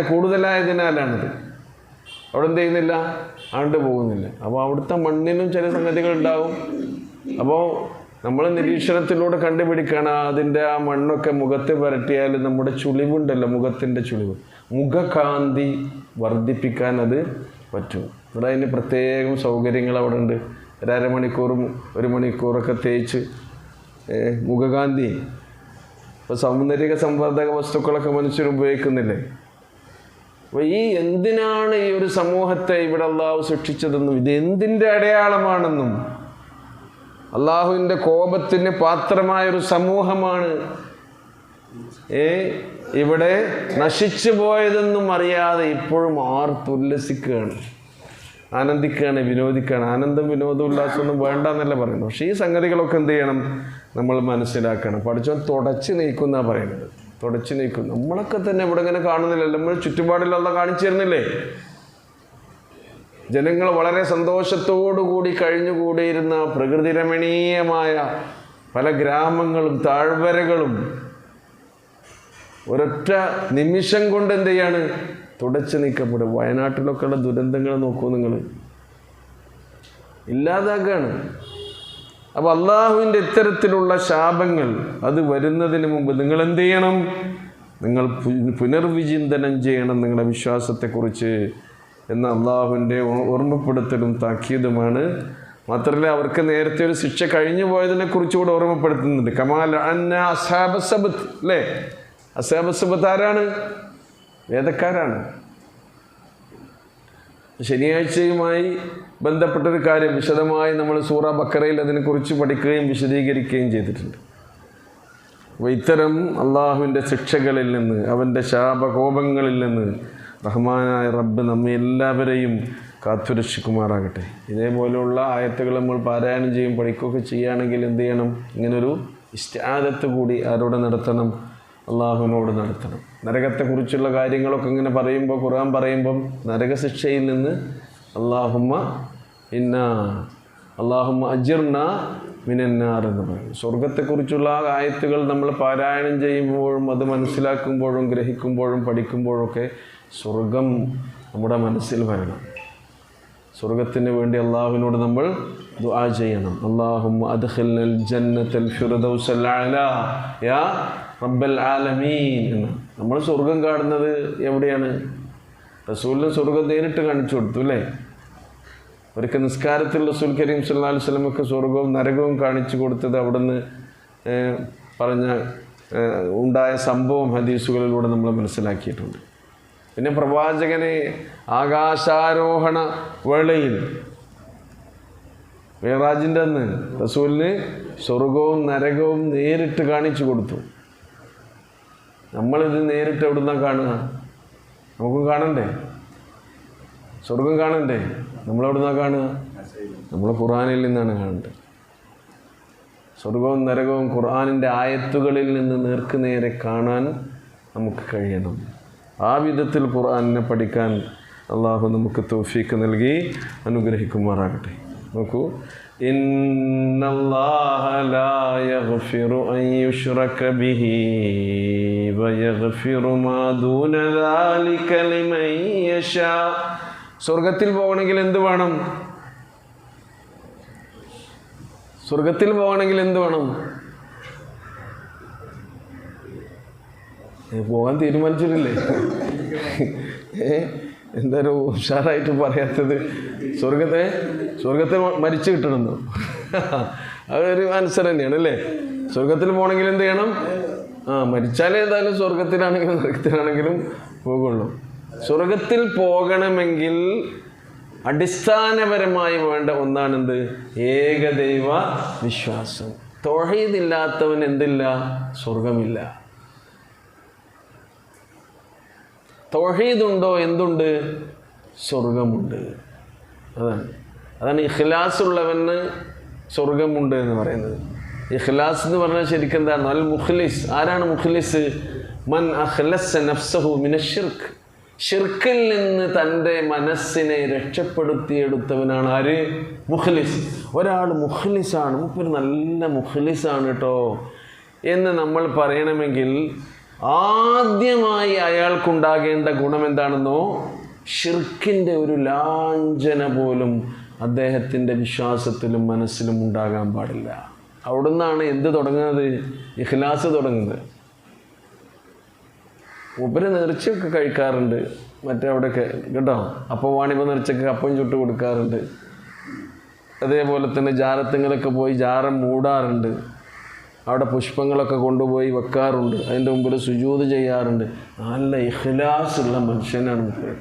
കൂടുതലായതിനാലാണിത്. അവിടെ എന്ത് ചെയ്യുന്നില്ല? ആണ്ട് പോകുന്നില്ല. അപ്പോൾ അവിടുത്തെ മണ്ണിനും ചില സംഗതികളുണ്ടാവും. അപ്പോൾ നമ്മൾ നിരീക്ഷണത്തിലൂടെ കണ്ടുപിടിക്കുകയാണ് അതിൻ്റെ ആ മണ്ണൊക്കെ മുഖത്ത് പുരട്ടിയാൽ നമ്മുടെ ചുളിവുണ്ടല്ലോ, മുഖത്തിൻ്റെ ചുളിവ്, മുഖകാന്തി വർദ്ധിപ്പിക്കാൻ അത് പറ്റും. ഇവിടെ അതിന് പ്രത്യേകം സൗകര്യങ്ങൾ അവിടെ ഉണ്ട്. ഒരു അരമണിക്കൂറും 1 മണിക്കൂറൊക്കെ തേച്ച് മുഖകാന്തി. ഇപ്പോൾ സൗന്ദര്യ സംവർദ്ധക വസ്തുക്കളൊക്കെ മനുഷ്യർ ഉപയോഗിക്കുന്നില്ലേ? അപ്പോൾ എന്തിനാണ് ഈ ഒരു സമൂഹത്തെ ഇവിടെ അള്ളാഹു സൃഷ്ടിച്ചതെന്നും ഇത് എന്തിൻ്റെ അടയാളമാണെന്നും, അള്ളാഹുവിൻ്റെ കോപത്തിന് പാത്രമായൊരു സമൂഹമാണ് ഇവിടെ നശിച്ചു പോയതെന്നും അറിയാതെ ഇപ്പോഴും ആർത്തുല്ലസിക്കുകയാണ്, ആനന്ദിക്കുകയാണ്, വിനോദിക്കുകയാണ്. ആനന്ദം, വിനോദം, ഉല്ലാസമൊന്നും വേണ്ട എന്നല്ല പറയുന്നത്. പക്ഷേ ഈ സംഗതികളൊക്കെ എന്ത് ചെയ്യണം? നമ്മൾ മനസ്സിലാക്കണം. പഠിച്ചവൻ തുടച്ചു നീക്കുന്നാണ് പറയുന്നത്. തുടച്ചു നീക്കും. നമ്മളൊക്കെ തന്നെ ഇവിടെ ഇങ്ങനെ കാണുന്നില്ലല്ലോ, നമ്മൾ ചുറ്റുപാടിലുള്ള കാണിച്ചു തരുന്നില്ലേ? ജനങ്ങൾ വളരെ സന്തോഷത്തോടുകൂടി കഴിഞ്ഞുകൂടിയിരുന്ന പ്രകൃതി രമണീയമായ പല ഗ്രാമങ്ങളും താഴ്വരകളും ഒരൊറ്റ നിമിഷം കൊണ്ട് എന്ത് ചെയ്യാണ്? തുടച്ചു നീക്കപ്പെടും. വയനാട്ടിലൊക്കെ ഉള്ള ദുരന്തങ്ങൾ നോക്കൂ നിങ്ങൾ, ഇല്ലാതാക്കുകയാണ്. അപ്പോൾ അള്ളാഹുവിൻ്റെ ഇത്തരത്തിലുള്ള ശാപങ്ങൾ അത് വരുന്നതിന് മുമ്പ് നിങ്ങൾ എന്ത് ചെയ്യണം? നിങ്ങൾ പുനർവിചിന്തനം ചെയ്യണം നിങ്ങളുടെ വിശ്വാസത്തെക്കുറിച്ച് എന്ന അള്ളാഹുവിൻ്റെ ഓർമ്മപ്പെടുത്തലും താക്കീതുമാണ്. മാത്രമല്ല അവർക്ക് നേരത്തെ ഒരു ശിക്ഷ കഴിഞ്ഞു പോയതിനെ കുറിച്ചുകൂടെ ഓർമ്മപ്പെടുത്തുന്നുണ്ട്. കമാൽ അന്ന അസ്ഹാബ സബത്ത്, അല്ലേ? അസ്ഹാബ സബത്ത് ആരാണ്? വേദക്കാരാണ്. ശനിയാഴ്ചയുമായി ബന്ധപ്പെട്ടൊരു കാര്യം വിശദമായി നമ്മൾ സൂറ ബക്കറയിൽ അതിനെക്കുറിച്ച് പഠിക്കുകയും വിശദീകരിക്കുകയും ചെയ്തിട്ടുണ്ട്. അപ്പോൾ ഇത്തരം അള്ളാഹുവിൻ്റെ ശിക്ഷകളിൽ നിന്ന്, അവൻ്റെ ശാപകോപങ്ങളിൽ നിന്ന് റഹ്മാനായ റബ്ബ് നമ്മെ എല്ലാവരെയും കാത്തുരക്ഷിക്കുമാറാകട്ടെ. ഇതേപോലെയുള്ള ആയത്തുകൾ നമ്മൾ പാരായണം ചെയ്യും, പഠിക്കുകയൊക്കെ ചെയ്യുകയാണെങ്കിൽ എന്ത് ചെയ്യണം? ഇങ്ങനൊരു ഇസ്തിആദത്ത് കൂടി ആരോട് നടത്തണം? അള്ളാഹുവിനോട് നടത്തണം. നരകത്തെക്കുറിച്ചുള്ള കാര്യങ്ങളൊക്കെ ഇങ്ങനെ പറയുമ്പോൾ, ഖുർആൻ പറയുമ്പം നരകശിക്ഷയിൽ നിന്ന് അല്ലാഹുമ്മ അജിർന മിനന്നാർ എന്ന് പറയും. സ്വർഗത്തെക്കുറിച്ചുള്ള ആയത്തുകൾ നമ്മൾ പാരായണം ചെയ്യുമ്പോഴും അത് മനസ്സിലാക്കുമ്പോഴും ഗ്രഹിക്കുമ്പോഴും പഠിക്കുമ്പോഴൊക്കെ സ്വർഗം നമ്മുടെ മനസ്സിൽ വരണം. സ്വർഗത്തിന് വേണ്ടി അള്ളാഹുവിനോട് നമ്മൾ ദുആ ചെയ്യണം. അല്ലാഹുമ്മ അദ്ഖിൽനൽ ജന്നത്തൽ ഫിർദൗസൽ അഅ്ലാ യാ റബ്ബൽ ആലമീൻ എന്ന്. നമ്മൾ സ്വർഗം കാണുന്നത് എവിടെയാണ്? റസൂലിന് സ്വർഗം നേരിട്ട് കാണിച്ചു കൊടുത്തു, അല്ലേ? ഒരിക്കൽ നിസ്കാരത്തിൽ റസൂൽ കരീം സല്ലല്ലാഹു അലൈഹി വസല്ലമക്ക് സ്വർഗവും നരകവും കാണിച്ചു കൊടുത്തത് അവിടുന്ന് പറഞ്ഞ ഉണ്ടായ സംഭവം ഹദീസുകളിലൂടെ നമ്മൾ മനസ്സിലാക്കിയിട്ടുണ്ട്. പിന്നെ പ്രവാചകനെ ആകാശാരോഹണ വേളയിൽ മിഅ്റാജിൻ്റെ അന്ന് റസൂലിന് സ്വർഗവും നരകവും നേരിട്ട് കാണിച്ചു കൊടുത്തു. നമ്മളിത് നേരിട്ട് എവിടുന്നാ കാണുക? നമുക്കും കാണണ്ടേ? സ്വർഗം കാണണ്ടേ? നമ്മളെവിടുന്നാ കാണുക? നമ്മൾ ഖുർആനിൽ നിന്നാണ് കാണേണ്ടത്. സ്വർഗവും നരകവും ഖുർആനിൻ്റെ ആയത്തുകളിൽ നിന്ന് നേർക്കുനേരെ കാണാൻ നമുക്ക് കഴിയണം. ആ വിധത്തിൽ ഖുർആനിനെ പഠിക്കാൻ അള്ളാഹു നമുക്ക് തൗഫീഖ് നൽകി അനുഗ്രഹിക്കുമാറാകട്ടെ. നോക്കൂ, ഇന്നല്ലാഹ ലാ യഗ്ഫിറു അൻ യുശ്റക ബിഹി വയഗ്ഫിറു മാ ദൂന ദാലിക ലിമൻ യശാ. സ്വർഗത്തിൽ പോകണമെങ്കിൽ എന്ത് വേണം? സ്വർഗത്തിൽ പോകണമെങ്കിൽ എന്ത് വേണം? പോകാൻ തീരുമാനിച്ചിട്ടില്ലേ? എന്തായാലും ഉഷാറായിട്ട് പറയാത്തത്? സ്വർഗത്തെ മരിച്ചു കിട്ടണമെന്നോ? അതൊരു ആൻസർ തന്നെയാണ് അല്ലേ? സ്വർഗത്തിൽ പോകണമെങ്കിൽ എന്ത് ചെയ്യണം? മരിച്ചാലേ എന്തായാലും സ്വർഗത്തിലാണെങ്കിലും നരകത്തിലാണെങ്കിലും പോകുള്ളൂ. സ്വർഗത്തിൽ പോകണമെങ്കിൽ അടിസ്ഥാനപരമായി വേണ്ട ഒന്നാണെന്ത്? ഏകദൈവ വിശ്വാസം. തൗഹീദ് ഇല്ലാത്തവൻ എന്തില്ല? സ്വർഗമില്ല. തൗഹീദ് ഉണ്ടോ എന്തുണ്ട്? സ്വർഗമുണ്ട്. അതാണ് ഇഖ്ലാസ് ഉള്ളവന് സ്വർഗമുണ്ട് എന്ന് പറയുന്നത്. ഇഖ്ലാസ് എന്ന് പറഞ്ഞാൽ ശരിക്കും എന്താണ്? അൽ മുഖ്ലിസ്. ആരാണ് മുഖ്ലിസ്? മൻ അഖ്ലസ നഫ്സഹു മിനശ്ശിർക്ക്. ഷിർക്കിൽ നിന്ന് തൻ്റെ മനസ്സിനെ രക്ഷപ്പെടുത്തിയെടുത്തവനാണ് ആര്? മുഖ്ലിസ്. ഒരാൾ മുഖ്ലിസാണ്, മൂപ്പര് നല്ല മുഖ്ലിസാണ് കേട്ടോ എന്ന് നമ്മൾ പറയണമെങ്കിൽ ആദ്യമായി അയാൾക്കുണ്ടാകേണ്ട ഗുണം എന്താണെന്നോ? ഷിർക്കിൻ്റെ ഒരു ലാഞ്ചന പോലും അദ്ദേഹത്തിൻ്റെ വിശ്വാസത്തിലും മനസ്സിലും ഉണ്ടാകാൻ പാടില്ല. അവിടുന്നാണ് എന്ത് തുടങ്ങുന്നത്? ഇഖ്ലാസ് തുടങ്ങുന്നത്. മൂപ്പര് നേർച്ചയൊക്കെ കഴിക്കാറുണ്ട്, മറ്റേ അവിടെയൊക്കെ കേട്ടോ. അപ്പോൾ വാണിഭ നേർച്ചയ്ക്ക് അപ്പം ചുട്ട് കൊടുക്കാറുണ്ട്. അതേപോലെ തന്നെ ജാരത്തിങ്ങളൊക്കെ പോയി ജാരം മൂടാറുണ്ട്. അവിടെ പുഷ്പങ്ങളൊക്കെ കൊണ്ടുപോയി വെക്കാറുണ്ട്. അതിൻ്റെ മുമ്പിൽ സുജൂദ് ചെയ്യാറുണ്ട്. നല്ല ഇഖ്ലാസ് ഉള്ള മനുഷ്യനാണ് മൂപ്പര്.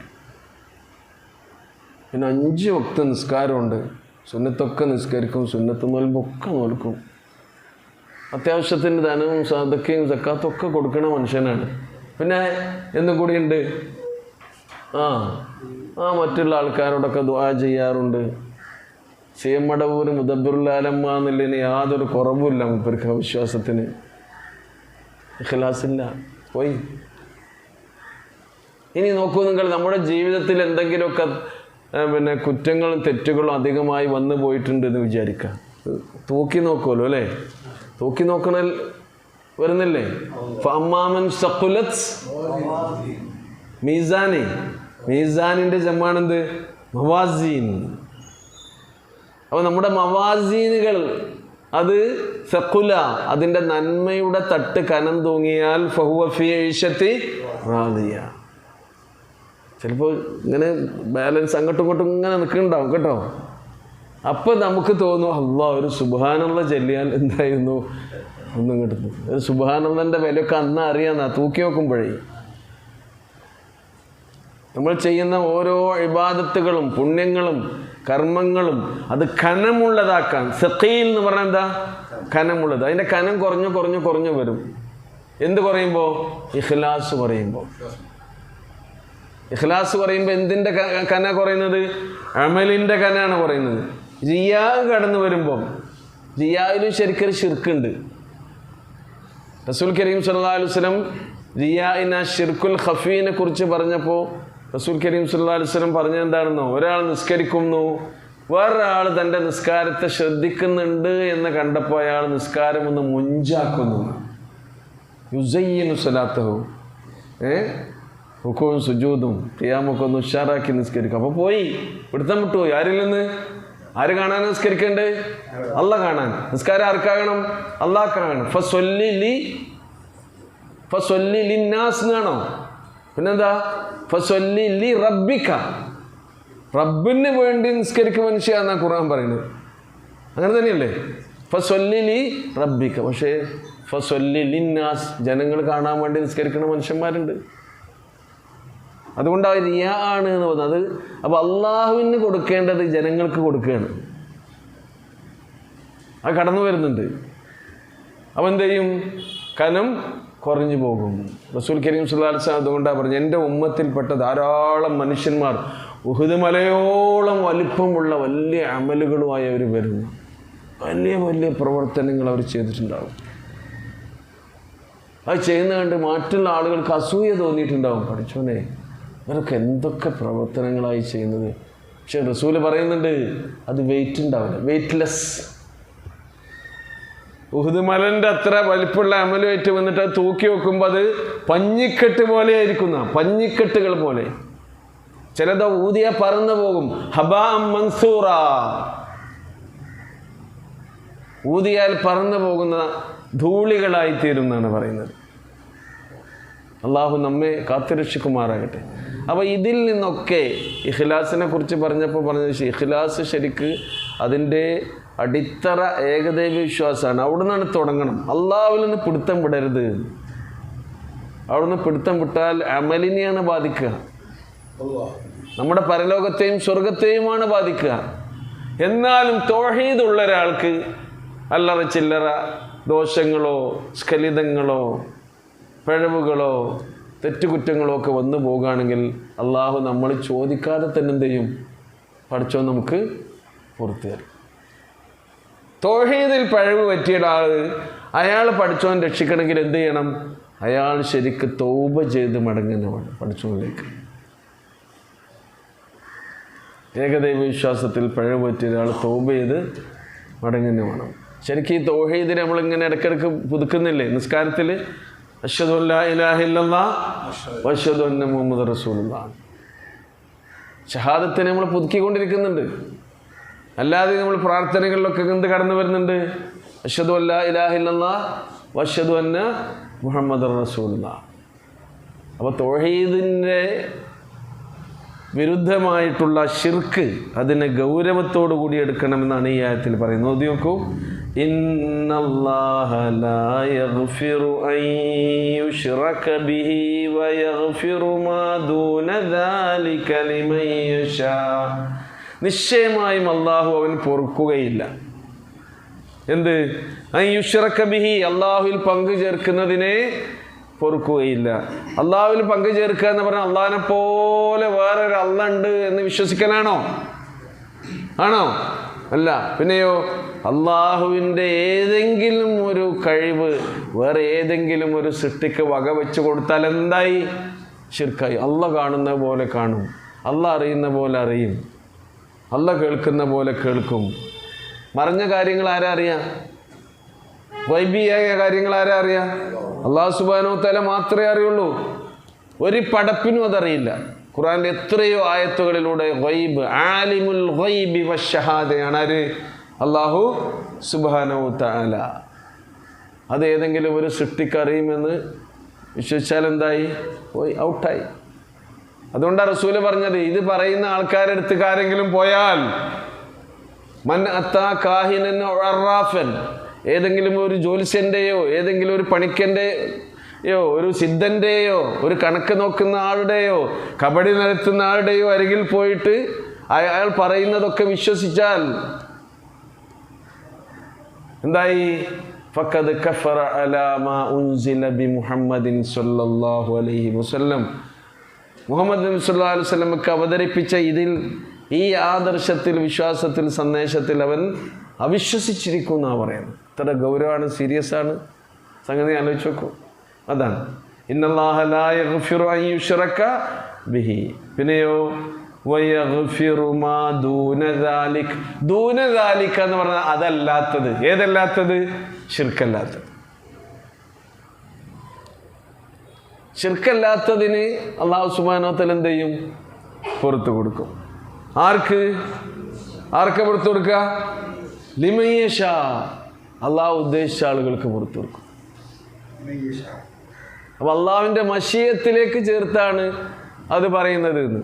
പിന്നെ 5 വക്ത് നിസ്കാരമുണ്ട്. സുന്നത്തൊക്കെ നിസ്കരിക്കും, സുന്നത്ത് നോൽമ്പൊക്കെ നോൽക്കും. അത്യാവശ്യത്തിന് ധനവും സദക്കയും സക്കാത്തൊക്കെ കൊടുക്കണ മനുഷ്യനാണ്. പിന്നെ എന്തും കൂടിയുണ്ട്, മറ്റുള്ള ആൾക്കാരോടൊക്കെ ദുആ ചെയ്യാറുണ്ട്. സേമടവൂർ മുദബ്ബിറുൽ-ആലമ്മ എന്നുള്ളതിന് യാതൊരു കുറവുമില്ല മൂപ്പർക്ക്. വിശ്വാസത്തിന് ഇഖ്ലാസില്ല. പോയി. ഇനി നോക്കൂ നിങ്ങൾ, നമ്മുടെ ജീവിതത്തിൽ എന്തെങ്കിലുമൊക്കെ കുറ്റങ്ങളും തെറ്റുകളും അധികമായി വന്നു പോയിട്ടുണ്ട് എന്ന് വിചാരിക്കാം. തൂക്കി നോക്കുമല്ലോ അല്ലേ? തൂക്കി നോക്കണ വരുന്നില്ലേ? ഫഅമ്മാമൻ സഖുലത് മീസാനി. മീസാനിൻ്റെ ജമാണെന്ത്? മവാസീൻ. അപ്പോൾ നമ്മുടെ മവാസീനുകൾ അത് സഖുല, അതിൻ്റെ നന്മയുടെ തട്ട് കനം തൂങ്ങിയാൽ ഫഹുവ ഫീ ഈശത്തി റാദിയ. ചിലപ്പോൾ ഇങ്ങനെ ബാലൻസ് അങ്ങോട്ടും ഇങ്ങോട്ടും ഇങ്ങനെ നിൽക്കുന്നുണ്ടാവും കേട്ടോ. അപ്പോൾ നമുക്ക് തോന്നും, അല്ലാഹ് ഒരു സുബ്ഹാനല്ലാഹ് ചൊല്ലിയാൽ എന്തായിരുന്നു ഒന്നും കിട്ടുന്നു. ഒരു സുബ്ഹാനല്ലാഹിൻ്റെ വിലയൊക്കെ അന്ന് അറിയാമെന്നാ തൂക്കി നോക്കുമ്പോഴേ. നമ്മൾ ചെയ്യുന്ന ഓരോ ഇബാദത്തുകളും പുണ്യങ്ങളും കർമ്മങ്ങളും അത് കനമുള്ളതാക്കാൻ. സഖീൽ എന്ന് പറഞ്ഞാൽ എന്താ? കനമുള്ളത്. അതിൻ്റെ കനം കുറഞ്ഞു വരും. എന്ത് കുറയുമ്പോൾ? ഇഖ്ലാസ് കുറയുമ്പോൾ. ഇഖ്ലാസ് കുറയുമ്പോൾ എന്തിൻ്റെ കന കുറയുന്നത്? അമലിൻ്റെ കനാണ് കുറയുന്നത്. റിയാ കടന്നു വരുമ്പോൾ, റിയായിലും ശരിക്കൊരു ശിർക്കുണ്ട്. റസൂൽ കരീം സല്ലല്ലാഹു അലൈഹി വസല്ലം റിയാഇന ഷിർക്കുൽ ഖഫീനെ കുറിച്ച് പറഞ്ഞപ്പോൾ റസൂൽ കരീം സല്ലല്ലാഹു അലൈഹി വസല്ലം പറഞ്ഞത് എന്താണെന്നോ? ഒരാൾ നിസ്കരിക്കുന്നു, വേറൊരാൾ തൻ്റെ നിസ്കാരത്തെ ശ്രദ്ധിക്കുന്നുണ്ട് എന്ന് കണ്ടപ്പോൾ അയാൾ നിസ്കാരം ഒന്ന് മുഞ്ചാക്കുന്നു. യുസയ്യിനു സ്വലാത്തഹു, റുക്കൂഉം സുജൂദും ഖിയാമൊക്കെ ഒന്ന് ഉഷാറാക്കി നിസ്കരിക്കും. അപ്പോൾ പോയി പിടുത്തം വിട്ടുപോയി. ആരിൽ നിന്ന്? ആര് കാണാൻ നിസ്കരിക്കണ്ടേ? അല്ലാഹ് കാണാൻ. നിസ്കാരം ആർക്കാകണം? അല്ലാഹ്ക്കാകണം. ഫസ്വല്ലി ലിന്നാസ് എന്നാണോ? പിന്നെന്താ? ഫസ്വല്ലി ലി റബ്ബിക. റബ്ബിന് വേണ്ടി നിസ്കരിക്കും മനുഷ്യ എന്നാണ് ഖുർആൻ പറയുന്നത്. അങ്ങനെ തന്നെയല്ലേ? ഫസ്വല്ലി ലി റബ്ബിക. പക്ഷേ ഫസ്വല്ലി ലിന്നാസ്, ജനങ്ങൾ കാണാൻ വേണ്ടി നിസ്കരിക്കുന്ന മനുഷ്യന്മാരുണ്ട്. അതുകൊണ്ട് റിയാ ആണ് എന്ന് പറഞ്ഞത്. അപ്പോൾ അള്ളാഹുവിന് കൊടുക്കേണ്ടത് ജനങ്ങൾക്ക് കൊടുക്കുകയാണ്. അത് കടന്നു വരുന്നുണ്ട്. അപ്പോൾ എന്ത് ചെയ്യും? കനം കുറഞ്ഞു പോകും. റസൂൽ കരീം സല്ലല്ലാഹു അലൈഹി വസല്ലം അതുകൊണ്ടാണ് പറഞ്ഞു, എൻ്റെ ഉമ്മത്തിൽപ്പെട്ട ധാരാളം മനുഷ്യന്മാർ ഉഹുദ് മലയോളം വലിപ്പമുള്ള വലിയ അമലുകളുമായി അവർ വരും. വലിയ വലിയ പ്രവർത്തനങ്ങൾ അവർ ചെയ്തിട്ടുണ്ടാവും. അത് ചെയ്യുന്ന കണ്ട് മറ്റുള്ള ആളുകൾക്ക് അസൂയ തോന്നിയിട്ടുണ്ടാവും. പഠിച്ചോനെ, ഇവരൊക്കെ എന്തൊക്കെ പ്രവർത്തനങ്ങളായി ചെയ്യുന്നത്. പക്ഷെ റസൂല് പറയുന്നുണ്ട്, അത് വെയിറ്റ് ഉണ്ടാവില്ല, വെയിറ്റ്ലെസ്. ഉഹുദ് മലൻ്റെ അത്ര വലിപ്പമുള്ള അമലുമായിട്ട് വന്നിട്ട് അത് തൂക്കി വെക്കുമ്പോൾ അത് പഞ്ഞിക്കെട്ട് പോലെ ആയിരിക്കുന്ന, പഞ്ഞിക്കെട്ടുകൾ പോലെ. ചിലത് ഊതിയ പറന്നു പോകും. ഹബാ മൻസൂറ, ഊതിയാൽ പറന്നു പോകുന്ന ധൂളികളായിത്തീരും എന്നാണ് പറയുന്നത്. അള്ളാഹു നമ്മെ കാത്തുരക്ഷിക്കുമാറാകട്ടെ. അപ്പോൾ ഇതിൽ നിന്നൊക്കെ ഇഖ്ലാസിനെ കുറിച്ച് പറഞ്ഞപ്പോൾ പറഞ്ഞത്, ഇഖ്ലാസ് ശരിക്ക് അതിൻ്റെ അടിത്തറ ഏകദൈവ വിശ്വാസമാണ്. അവിടെ നിന്നാണ് തുടങ്ങണം. അള്ളാഹുവിൽ നിന്ന് പിടുത്തം വിടരുത്. അവിടെ നിന്ന് പിടുത്തം വിട്ടാൽ അമലിനെയാണ് ബാധിക്കുക, നമ്മുടെ പരലോകത്തെയും സ്വർഗത്തെയുമാണ് ബാധിക്കുക. എന്നാലും തൗഹീദുള്ള ഒരാൾക്ക് അല്ലറ ചില്ലറ ദോഷങ്ങളോ സ്ഖലിതങ്ങളോ പിഴവുകളോ തെറ്റുകുറ്റങ്ങളോ ഒക്കെ വന്നു പോകുകയാണെങ്കിൽ അള്ളാഹു നമ്മൾ ചോദിക്കാതെ തന്നെ എന്ത് ചെയ്യും? പഠിച്ചോ നമുക്ക് പുറത്തു തരും. തൗഹീദിൽ പിഴവ് പറ്റിയ അയാൾ പഠിച്ചോൻ രക്ഷിക്കണമെങ്കിൽ എന്ത് ചെയ്യണം? അയാൾ ശരിക്ക് തൗബ ചെയ്ത് മടങ്ങുന്നതാണ് പഠിച്ചോനിലേക്ക്. ഏകദൈവ വിശ്വാസത്തിൽ പിഴവ് പറ്റിയ ഒരാൾ തൗബ ചെയ്ത് മടങ്ങുന്ന വേണം. ശരിക്കും ഈ തൗഹീദിനെ നമ്മളിങ്ങനെ ഇടയ്ക്കിടയ്ക്ക് പുതുക്കുന്നില്ലേ നിസ്കാരത്തിൽ? അശ്ഹദു അല്ലാ ഇലാഹ ഇല്ലല്ലാഹ് വഅശ്ഹദു അന്ന മുഹമ്മദ് റസൂലുള്ളാഹ്. ഷഹാദത്തിനെ നമ്മൾ പുതുക്കിക്കൊണ്ടിരിക്കുന്നുണ്ട്. അല്ലാതെ നമ്മൾ പ്രാർത്ഥനകളിലൊക്കെ എന്ത് കടന്നു വരുന്നുണ്ട്? അശ്ഹദു അല്ലാ ഇലാഹ ഇല്ലല്ലാഹ് വഅശ്ഹദു അന്ന മുഹമ്മദ് റസൂലുള്ളാഹ്. അപ്പോൾ തൗഹീദിൻ്റെ വിരുദ്ധമായിട്ടുള്ള ശിർക്ക് അതിനെ ഗൗരവത്തോടു കൂടി എടുക്കണമെന്നാണ് ഈ ആയത്തിൽ പറയുന്നത്. നോക്കി നോക്കൂ, ഇന്നല്ലാഹ ലാ യഗ്ഫിറു അൻ യുശ്റക ബിഹി വയഗ്ഫിറു മാ ദൂന ദാലിക ലിമൻ യശാ. നിശ്ചയമായും അള്ളാഹു അവൻ പൊറുക്കുകയില്ല. എന്ത്? അൻ യുശ്റക ബിഹി, അള്ളാഹുവിൽ പങ്കു ചേർക്കുന്നതിനെ പൊറുക്കുകയില്ല. അള്ളാഹുവിൽ പങ്കു ചേർക്കുക എന്ന് പറഞ്ഞാൽ അള്ളാഹിനെ പോലെ വേറൊരു അള്ള ഉണ്ട് എന്ന് വിശ്വസിക്കലാണോ? ആണോ? അല്ല. പിന്നെയോ, അള്ളാഹുവിൻ്റെ ഏതെങ്കിലും ഒരു കഴിവ് വേറെ ഏതെങ്കിലും ഒരു സൃഷ്ടിക്ക് വക വെച്ച് കൊടുത്താൽ എന്തായി? ശിർക്കായി. അള്ള കാണുന്ന പോലെ കാണും, അള്ള അറിയുന്ന പോലെ അറിയും, അള്ള കേൾക്കുന്ന പോലെ കേൾക്കും. മറഞ്ഞ കാര്യങ്ങൾ ആരാ അറിയാം? ഗൈബിയായ കാര്യങ്ങൾ ആരാ അറിയാം? അല്ലാഹു സുബ്ഹാനഹു വ തആല മാത്രമേ അറിയുള്ളൂ. ഒരു പടപ്പിനും അതറിയില്ല. ഖുർആനിലെ എത്രയോ ആയത്തുകളിലൂടെ ഗൈബ്, ആലിമുൽ ഗൈബി വശഹാദയാണ് ആര്? അല്ലാഹു സുബ്ഹാനഹു വ തആല. അത് ഏതെങ്കിലും ഒരു സൃഷ്ടിക്ക് അറിയുമെന്ന് വിശ്വസിച്ചാൽ എന്തായി? പോയി, ഔട്ടായി. അതുകൊണ്ടാണ് റസൂല് പറഞ്ഞത്, ഇത് പറയുന്ന ആൾക്കാരുടെ അടുത്ത് ആരെങ്കിലും പോയാൽ മൻ അത്താ കാഹിനൻ അറാഫൻ, ഏതെങ്കിലും ഒരു ജ്യോത്സ്യൻ്റെയോ ഏതെങ്കിലും ഒരു പണിക്കൻ്റെയോ ഒരു സിദ്ധൻ്റെയോ ഒരു കണക്ക് നോക്കുന്ന ആളുടെയോ കബഡി നടത്തുന്ന ആളുടെയോ അരികിൽ പോയിട്ട് അയാൾ പറയുന്നതൊക്കെ വിശ്വസിച്ചാൽ എന്തായി? ഫഖദ് കഫറ അലാ മാ ഉൻസില ബി മുഹമ്മദിൻ സ്വല്ലല്ലാഹു അലൈഹി വസല്ലം. മുഹമ്മദ് നബി സല്ലല്ലാഹു അലൈഹി വസല്ലമക്ക് അവതരിപ്പിച്ച ഇതിൽ, ഈ ആദർശത്തിൽ, വിശ്വാസത്തിൽ, സന്ദേശത്തിൽ അവൻ അവിശ്വസിച്ചിരിക്കും എന്നാണ് പറയുന്നത്. ഇത്ര ഗൗരവമാണ്, സീരിയസ് ആണ് സംഗതി. ആലോചിച്ച് നോക്കൂ. അതാണ് ഇന്നല്ലാഹ ലാ യഗ്ഫിറു അൻ യുശ്റക ബിഹി. പിന്നെയോ വയഗ്ഫിറു മാ ദൂന ദാലിക്. ദൂന ദാലിക എന്ന് പറഞ്ഞാൽ അതല്ലാത്തത്. ഏതല്ലാത്തത്? ശിർക്കല്ലാത്തത്. ശിർക്കല്ലാത്തതിന് അല്ലാഹു സുബ്ഹാനഹു വ തആല എന്ത് ചെയ്യും? പുറത്തു കൊടുക്കും. ആർക്ക് പുറത്തു കൊടുക്കുക? ലിമൻ യശാ. അള്ളാഹു ഉദ്ദേശിച്ച ആളുകൾക്ക് പുറത്തു കൊടുക്കും. അപ്പം അള്ളാഹുവിൻ്റെ മശീയത്തിലേക്ക് ചേർത്താണ് അത് പറയുന്നത് എന്ന്.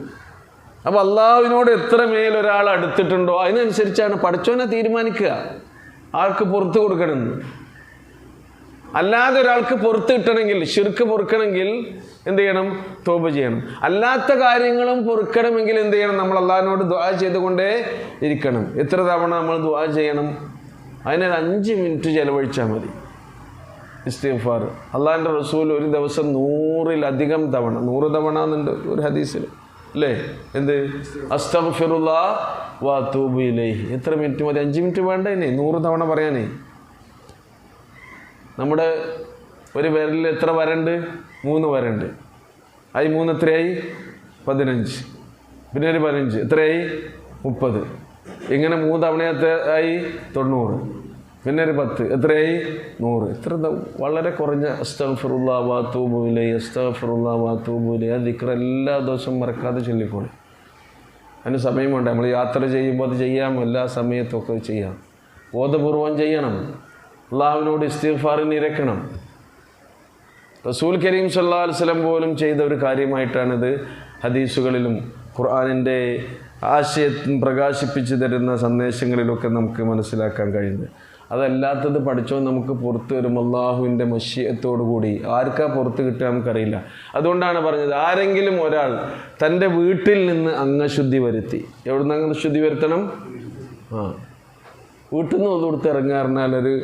അപ്പം അള്ളാഹുവിനോട് എത്ര മേലൊരാൾ അടുത്തിട്ടുണ്ടോ അതിനനുസരിച്ചാണ് പഠിച്ചോനെ തീരുമാനിക്കുക ആർക്ക് പുറത്തു കൊടുക്കണമെന്ന്. അല്ലാതെ ഒരാൾക്ക് പുറത്ത് കിട്ടണമെങ്കിൽ, ശിർക്ക് പൊറുക്കണമെങ്കിൽ എന്ത് ചെയ്യണം? തൗബ ചെയ്യണം. അല്ലാത്ത കാര്യങ്ങളും പൊറുക്കണമെങ്കിൽ എന്ത് ചെയ്യണം? നമ്മൾ അള്ളാഹിനോട് ദുആ ചെയ്തുകൊണ്ടേ ഇരിക്കണം. എത്ര തവണ നമ്മൾ ദുആ ചെയ്യണം? അതിനൊരു 5 മിനിറ്റ് ചെലവഴിച്ചാൽ മതി. ഇസ്തിഗ്ഫാർ അള്ളാഹിൻ്റെ റസൂൽ ഒരു ദിവസം 100-ലധികം തവണ, 100 തവണ എന്നുണ്ട് ഒരു ഹദീസിൽ അല്ലേ? എന്ത്? അസ്തഗ്ഫിറുല്ലാഹ് വ അതൂബു ഇലൈഹി. എത്ര മിനിറ്റ് മതി? 5 മിനിറ്റ് വേണ്ട ഇനി 100 തവണ പറയാനേ. നമ്മുടെ ഒരു വിരലിൽ എത്ര വരണ്ട്? 3 വരണ്ട്. ആയി 3 എത്രയായി? 15. പിന്നെ ഒരു 15 എത്രയായി? 30. ഇങ്ങനെ 3 തവണയത്തെ ആയി 90. പിന്നെ ഒരു 10 എത്രയായി? 100. ഇത്ര വളരെ കുറഞ്ഞ അസ്തഗ്ഫിറുല്ലാഹ് വ അതൂബു ഇലൈഹി, അസ്തഗ്ഫിറുല്ലാഹ് വ അതൂബു ഇലൈഹി. ആ ദിക്ർ എല്ലാ ദിവസവും മറക്കാതെ ചൊല്ലിക്കോളി. അതിന് സമയം വേണ്ട. നമ്മൾ യാത്ര ചെയ്യുമ്പോൾ അത് ചെയ്യാം, എല്ലാ സമയത്തൊക്കെ ചെയ്യാം. ബോധപൂർവം ചെയ്യണം. അള്ളാഹുവിനോട് ഇസ്തിഗ്ഫാറിന് ഇരക്കണം. റസൂൽ കരീം സല്ലല്ലാഹു അലൈഹി വസല്ലം പോലും ചെയ്ത ഒരു കാര്യമായിട്ടാണിത് ഹദീസുകളിലും ഖുർആനിൻ്റെ ആശയത്തിന് പ്രകാശിപ്പിച്ചു തരുന്ന സന്ദേശങ്ങളിലൊക്കെ നമുക്ക് മനസ്സിലാക്കാൻ കഴിയുന്നത്. അതല്ലാത്തത് പഠിച്ചോ നമുക്ക് പുറത്ത് വരും അള്ളാഹുവിൻ്റെ മശിയത്തോടു കൂടി. ആർക്കാ പുറത്ത് കിട്ടുക നമുക്കറിയില്ല. അതുകൊണ്ടാണ് പറഞ്ഞത്, ആരെങ്കിലും ഒരാൾ തൻ്റെ വീട്ടിൽ നിന്ന് അംഗശുദ്ധി വരുത്തി. എവിടുന്ന് അംഗശുദ്ധി വരുത്തണം? വീട്ടിൽ നിന്ന് ഒതുകൊടുത്ത് ഇറങ്ങുക പറഞ്ഞാൽ ഒരു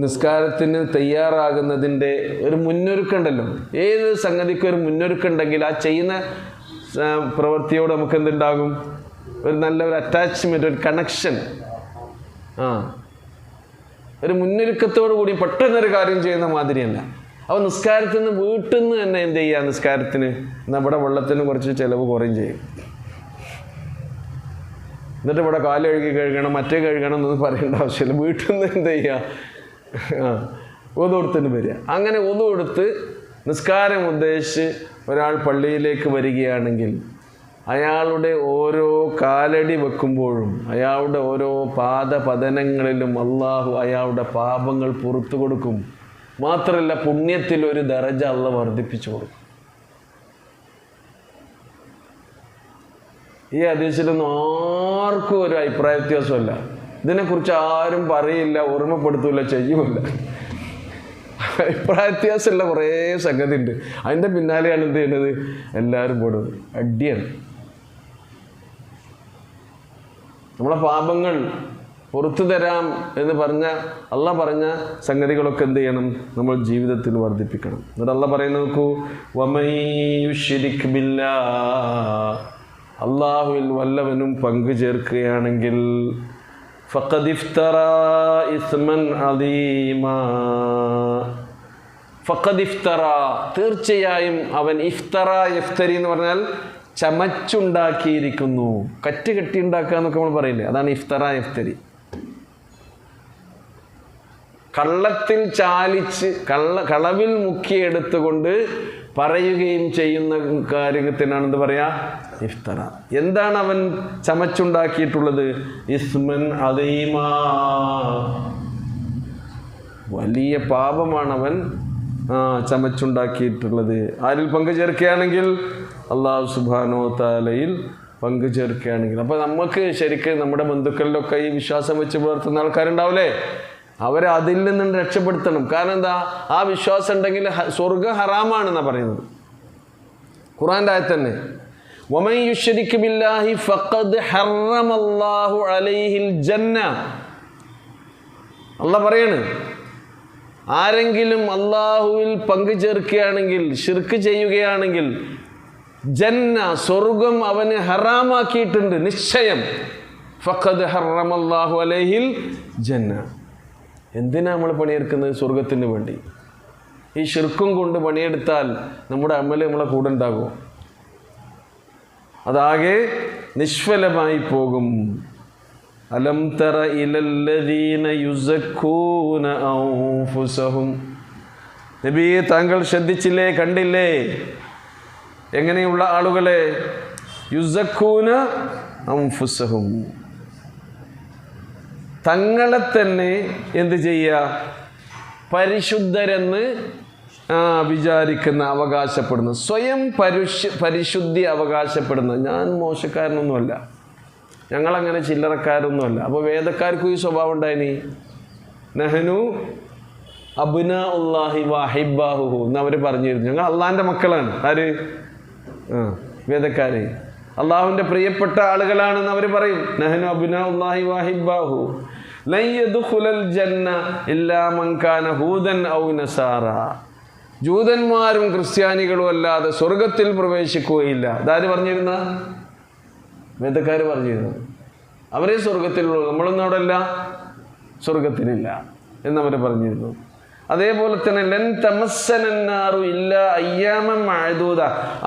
നിസ്കാരത്തിന് തയ്യാറാകുന്നതിൻ്റെ ഒരു മുന്നൊരുക്കുണ്ടല്ലോ. ഏത് സംഗതിക്കും ഒരു മുന്നൊരുക്കുണ്ടെങ്കിൽ ആ ചെയ്യുന്ന പ്രവൃത്തിയോട് നമുക്ക് എന്തുണ്ടാകും? ഒരു നല്ലൊരു അറ്റാച്ച്മെൻറ്റ്, ഒരു കണക്ഷൻ. ഒരു മുന്നൊരുക്കത്തോടു കൂടി പെട്ടെന്നൊരു കാര്യം ചെയ്യുന്ന മാതിരിയല്ല. അപ്പോൾ നിസ്കാരത്തിൽ നിന്ന് വീട്ടിൽ നിന്ന് തന്നെ എന്ത് ചെയ്യുക? നിസ്കാരത്തിന് നമ്മുടെ വെള്ളത്തിന് കുറച്ച് ചിലവ് കുറയും ചെയ്യും. എന്നിട്ട് ഇവിടെ കാല് കഴുകണം, മറ്റേ കഴുകണം എന്നൊന്നും പറയേണ്ട ആവശ്യമില്ല. വീട്ടിൽ നിന്ന് എന്ത് ചെയ്യുക? ഒതു കൊടുത്തിട്ട് വരിക. അങ്ങനെ ഒതു കൊടുത്ത് നിസ്കാരം ഉദ്ദേശിച്ച് ഒരാൾ പള്ളിയിലേക്ക് വരികയാണെങ്കിൽ അയാളുടെ ഓരോ കാലടി വെക്കുമ്പോഴും അയാളുടെ ഓരോ പാദപതനങ്ങളിലും അള്ളാഹു അയാളുടെ പാപങ്ങൾ പുറത്തു കൊടുക്കും. മാത്രമല്ല പുണ്യത്തിൽ ഒരു ദറജ അള്ളാഹു വർദ്ധിപ്പിച്ചു കൊടുക്കും. ഈ ഹദീസിലൊന്നും ആർക്കും ഒരു അഭിപ്രായ വ്യത്യാസമല്ല. ഇതിനെക്കുറിച്ച് ആരും പറയില്ല, ഓർമ്മപ്പെടുത്തൂല, ചെയ്യുമില്ല. അഭിപ്രായ വ്യത്യാസമുള്ള കുറേ സംഗതി ഉണ്ട്. അതിൻ്റെ പിന്നാലെയാണ് എന്ത് ചെയ്യുന്നത്? എല്ലാവരും പോടുന്നത്. അടിയാണ്. നമ്മളെ പാപങ്ങൾ പുറത്തു തരാം എന്ന് പറഞ്ഞ അള്ളാഹ് പറഞ്ഞ സംഗതികളൊക്കെ എന്ത് ചെയ്യണം? നമ്മൾ ജീവിതത്തിൽ വർദ്ധിപ്പിക്കണം. എന്നിട്ട് അള്ളാഹ് പറയുന്നത് നോക്കൂ, വമൻ യുശ്രിക് ബില്ലാഹ്, അള്ളാഹുവിൽ വല്ലവനും പങ്കു ചേർക്കുകയാണെങ്കിൽ ഫഖദ് ഇഫ്തറാ ഇസ്മൻ അദീമാ. ഫഖദ് ഇഫ്തറാ, തീർച്ചയായും അവൻ, ഇഫ്തറാ യഫ്തരി എന്ന് പറഞ്ഞാൽ ചമച്ചുണ്ടാക്കിയിരിക്കുന്നു. കറ്റ് കെട്ടി ഉണ്ടാക്കുക എന്നൊക്കെ നമ്മൾ പറയില്ലേ, അതാണ് ഇഫ്തറാ യഫ്തരി. കള്ളത്തിൽ ചാലിച്ച് കളവിൽ മുക്കിയെടുത്തുകൊണ്ട് പറയുകയും ചെയ്യുന്ന കാര്യത്തിനാണ് എന്ത് പറയാ? ഇഫ്തറ. എന്താണ് അവൻ ചമച്ചുണ്ടാക്കിയിട്ടുള്ളത്? ഇസ്മൻ അദീമാ, വലിയ പാപമാണ് അവൻ ചമച്ചുണ്ടാക്കിയിട്ടുള്ളത്. ആരിൽ പങ്കു ചേർക്കുകയാണെങ്കിൽ? അല്ലാഹു സുബ്ഹാനഹു വ തആലയിൽ പങ്കു ചേർക്കുകയാണെങ്കിൽ. അപ്പോൾ നമുക്ക് ശരിക്കും നമ്മുടെ ബന്ധുക്കളിലൊക്കെ ഈ വിശ്വാസം വെച്ച് പുലർത്തുന്ന ആൾക്കാരുണ്ടാവില്ലേ, അവരെ അതിൽ നിന്നും രക്ഷപ്പെടുത്തണം. കാരണം എന്താ? ആ വിശ്വാസം ഉണ്ടെങ്കിൽ സ്വർഗ്ഗം ഹറാമാണെന്നാണ് പറയുന്നത് ഖുർആൻ്റെ ആയത്ത് തന്നെ. വമൻ യുശ്രിക് ബില്ലാഹി ഫഖദ് ഹറമല്ലാഹു അലൈഹിൽ ജന്ന. അല്ലാഹ് പറയാണ്, ആരെങ്കിലും അള്ളാഹുവിൽ പങ്കു ചേർക്കുകയാണെങ്കിൽ, ശിർക്ക് ചെയ്യുകയാണെങ്കിൽ, ജന്ന, സ്വർഗം അവന് ഹറാമാക്കിയിട്ടുണ്ട് നിശ്ചയം. ഫഖദ് ഹറമല്ലാഹു അലൈഹിൽ ജന്ന. എന്തിനാ നമ്മൾ പണിയെടുക്കുന്നത്? സ്വർഗത്തിന് വേണ്ടി. ഈ ശിർക്കും കൊണ്ട് പണിയെടുത്താൽ നമ്മുടെ അമല് നമ്മളെ കൂടെ ഉണ്ടാകും, അതാകെ നിഷ്ഫലമായി പോകും. അലം തറ ഇലല്ലദീന യുസക്കൂന അൻഫുസഹും. നബിയെ, താങ്കൾ ശ്രദ്ധിച്ചില്ലേ, കണ്ടില്ലേ എങ്ങനെയുള്ള ആളുകളെ? യുസക്കൂന അൻഫുസഹും, തങ്ങളെ തന്നെ എന്ത് ചെയ്യുക? പരിശുദ്ധരെന്ന് വിചാരിക്കുന്ന, അവകാശപ്പെടുന്നു, സ്വയം പരിശുദ്ധി അവകാശപ്പെടുന്നു. ഞാൻ മോശക്കാരനൊന്നുമല്ല, ഞങ്ങളങ്ങനെ ചില്ലറക്കാരൊന്നുമല്ല. അപ്പോൾ വേദക്കാർക്കും ഈ സ്വഭാവം ഉണ്ടായിനി. നഹ്നു അബ്നാഉല്ലാഹി വഹിബ്ബാഹുഹു എന്ന് അവർ പറഞ്ഞിരുന്നു. ഞങ്ങൾ അള്ളാഹിൻ്റെ മക്കളാണ്. ആര്? വേദക്കാര് അള്ളാഹുവിൻ്റെ പ്രിയപ്പെട്ട ആളുകളാണെന്ന് അവർ പറയും. നഹ്നു അബ്നാഉല്ലാഹി വഹിബ്ബാഹു ലൻ യദ്ഖുലൽ ജന്ന ഇല്ലാ മൻ കാന ഹൂദൻ ഔ നസാറ. ജൂതന്മാരും ക്രിസ്ത്യാനികളും അല്ലാതെ സ്വർഗത്തിൽ പ്രവേശിക്കുകയില്ല. ഇതാര് പറഞ്ഞിരുന്ന? വേദക്കാർ പറഞ്ഞിരുന്നു. അവരെ സ്വർഗത്തിലുള്ളൂ, നമ്മളൊന്നും അവിടെ അല്ല, സ്വർഗത്തിലില്ല എന്നവർ പറഞ്ഞിരുന്നു. അതേപോലെ തന്നെ ലൻ തമസ്സനന്നാറു ഇല്ല അയ്യാമൻ മഅദൂദ.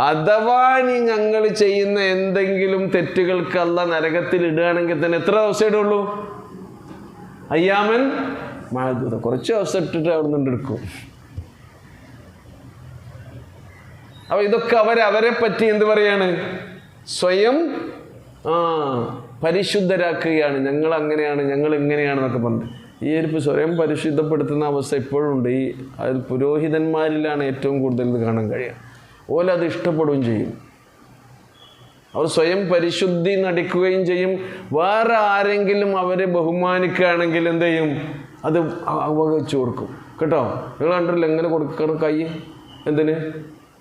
അഥവാ ഞങ്ങൾ ചെയ്യുന്ന എന്തെങ്കിലും തെറ്റുകൾക്ക് അല്ലാഹ് നരകത്തിൽ ഇടുകയാണെങ്കിൽ തന്നെ എത്ര ദിവസം ഇടുള്ളൂ? അയ്യാമൻ മഅദൂദ. കുറച്ച് ദിവസം ഇട്ടിട്ട് അവിടെ നിന്ന് എടുക്കും. അപ്പോൾ ഇതൊക്കെ അവരെ പറ്റി എന്ത് പറയാണ്? സ്വയം പരിശുദ്ധരാക്കുകയാണ്. ഞങ്ങൾ അങ്ങനെയാണ്, ഞങ്ങൾ ഇങ്ങനെയാണെന്നൊക്കെ പറഞ്ഞു. ഈ ഒരു സ്വയം പരിശുദ്ധപ്പെടുത്തുന്ന അവസ്ഥ ഇപ്പോഴും ഉണ്ട്. ഈ അതിൽ പുരോഹിതന്മാരിലാണ് ഏറ്റവും കൂടുതൽ ഇത് കാണാൻ കഴിയുക. ഓലത് ഇഷ്ടപ്പെടുകയും ചെയ്യും. അവർ സ്വയം പരിശുദ്ധി നടിക്കുകയും ചെയ്യും. വേറെ ആരെങ്കിലും അവരെ ബഹുമാനിക്കുകയാണെങ്കിൽ എന്ത് ചെയ്യും? അത് അവഗണിച്ചു കൊടുക്കും. കേട്ടോ, നിങ്ങൾ കണ്ടില്ല എങ്ങനെ കൊടുക്കണം? കൈ എന്തിന്?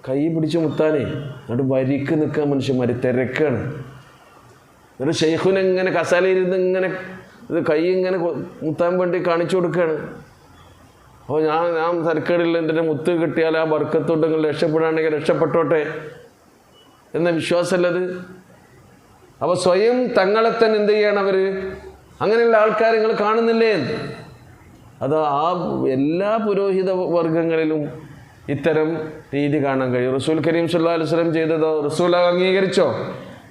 കൈ പിടിച്ച് മുത്താനേ. എന്നിട്ട് വരിക്ക് നിൽക്കാൻ മനുഷ്യന്മാർ തിരക്കാണ്. എന്നിട്ട് ഷെയ്ഖുനെങ്ങനെ കസാലയിരുന്ന് ഇങ്ങനെ ഇത് കൈ ഇങ്ങനെ മുത്താൻ വേണ്ടി കാണിച്ചു കൊടുക്കുകയാണ്. അപ്പോൾ ഞാൻ തരക്കേടില്ല, എൻ്റെ മുത്ത് കിട്ടിയാൽ ആ ബർക്കത്തോട്ട് രക്ഷപ്പെടുകയാണെങ്കിൽ രക്ഷപ്പെട്ടോട്ടെ എന്ന വിശ്വാസമല്ലത്. അപ്പോൾ സ്വയം തങ്ങളെ തന്നെ എന്ത് ചെയ്യണം അവർ? അങ്ങനെയുള്ള ആൾക്കാർ നിങ്ങൾ കാണുന്നില്ലേ? അത് ആ എല്ലാ പുരോഹിത വർഗങ്ങളിലും ഇത്തരം രീതി കാണാൻ കഴിയും. റസൂൽ കരീം സല്ലല്ലാഹു അലൈഹി വസല്ലം ചെയ്തതോ? റസൂൽ അംഗീകരിച്ചോ?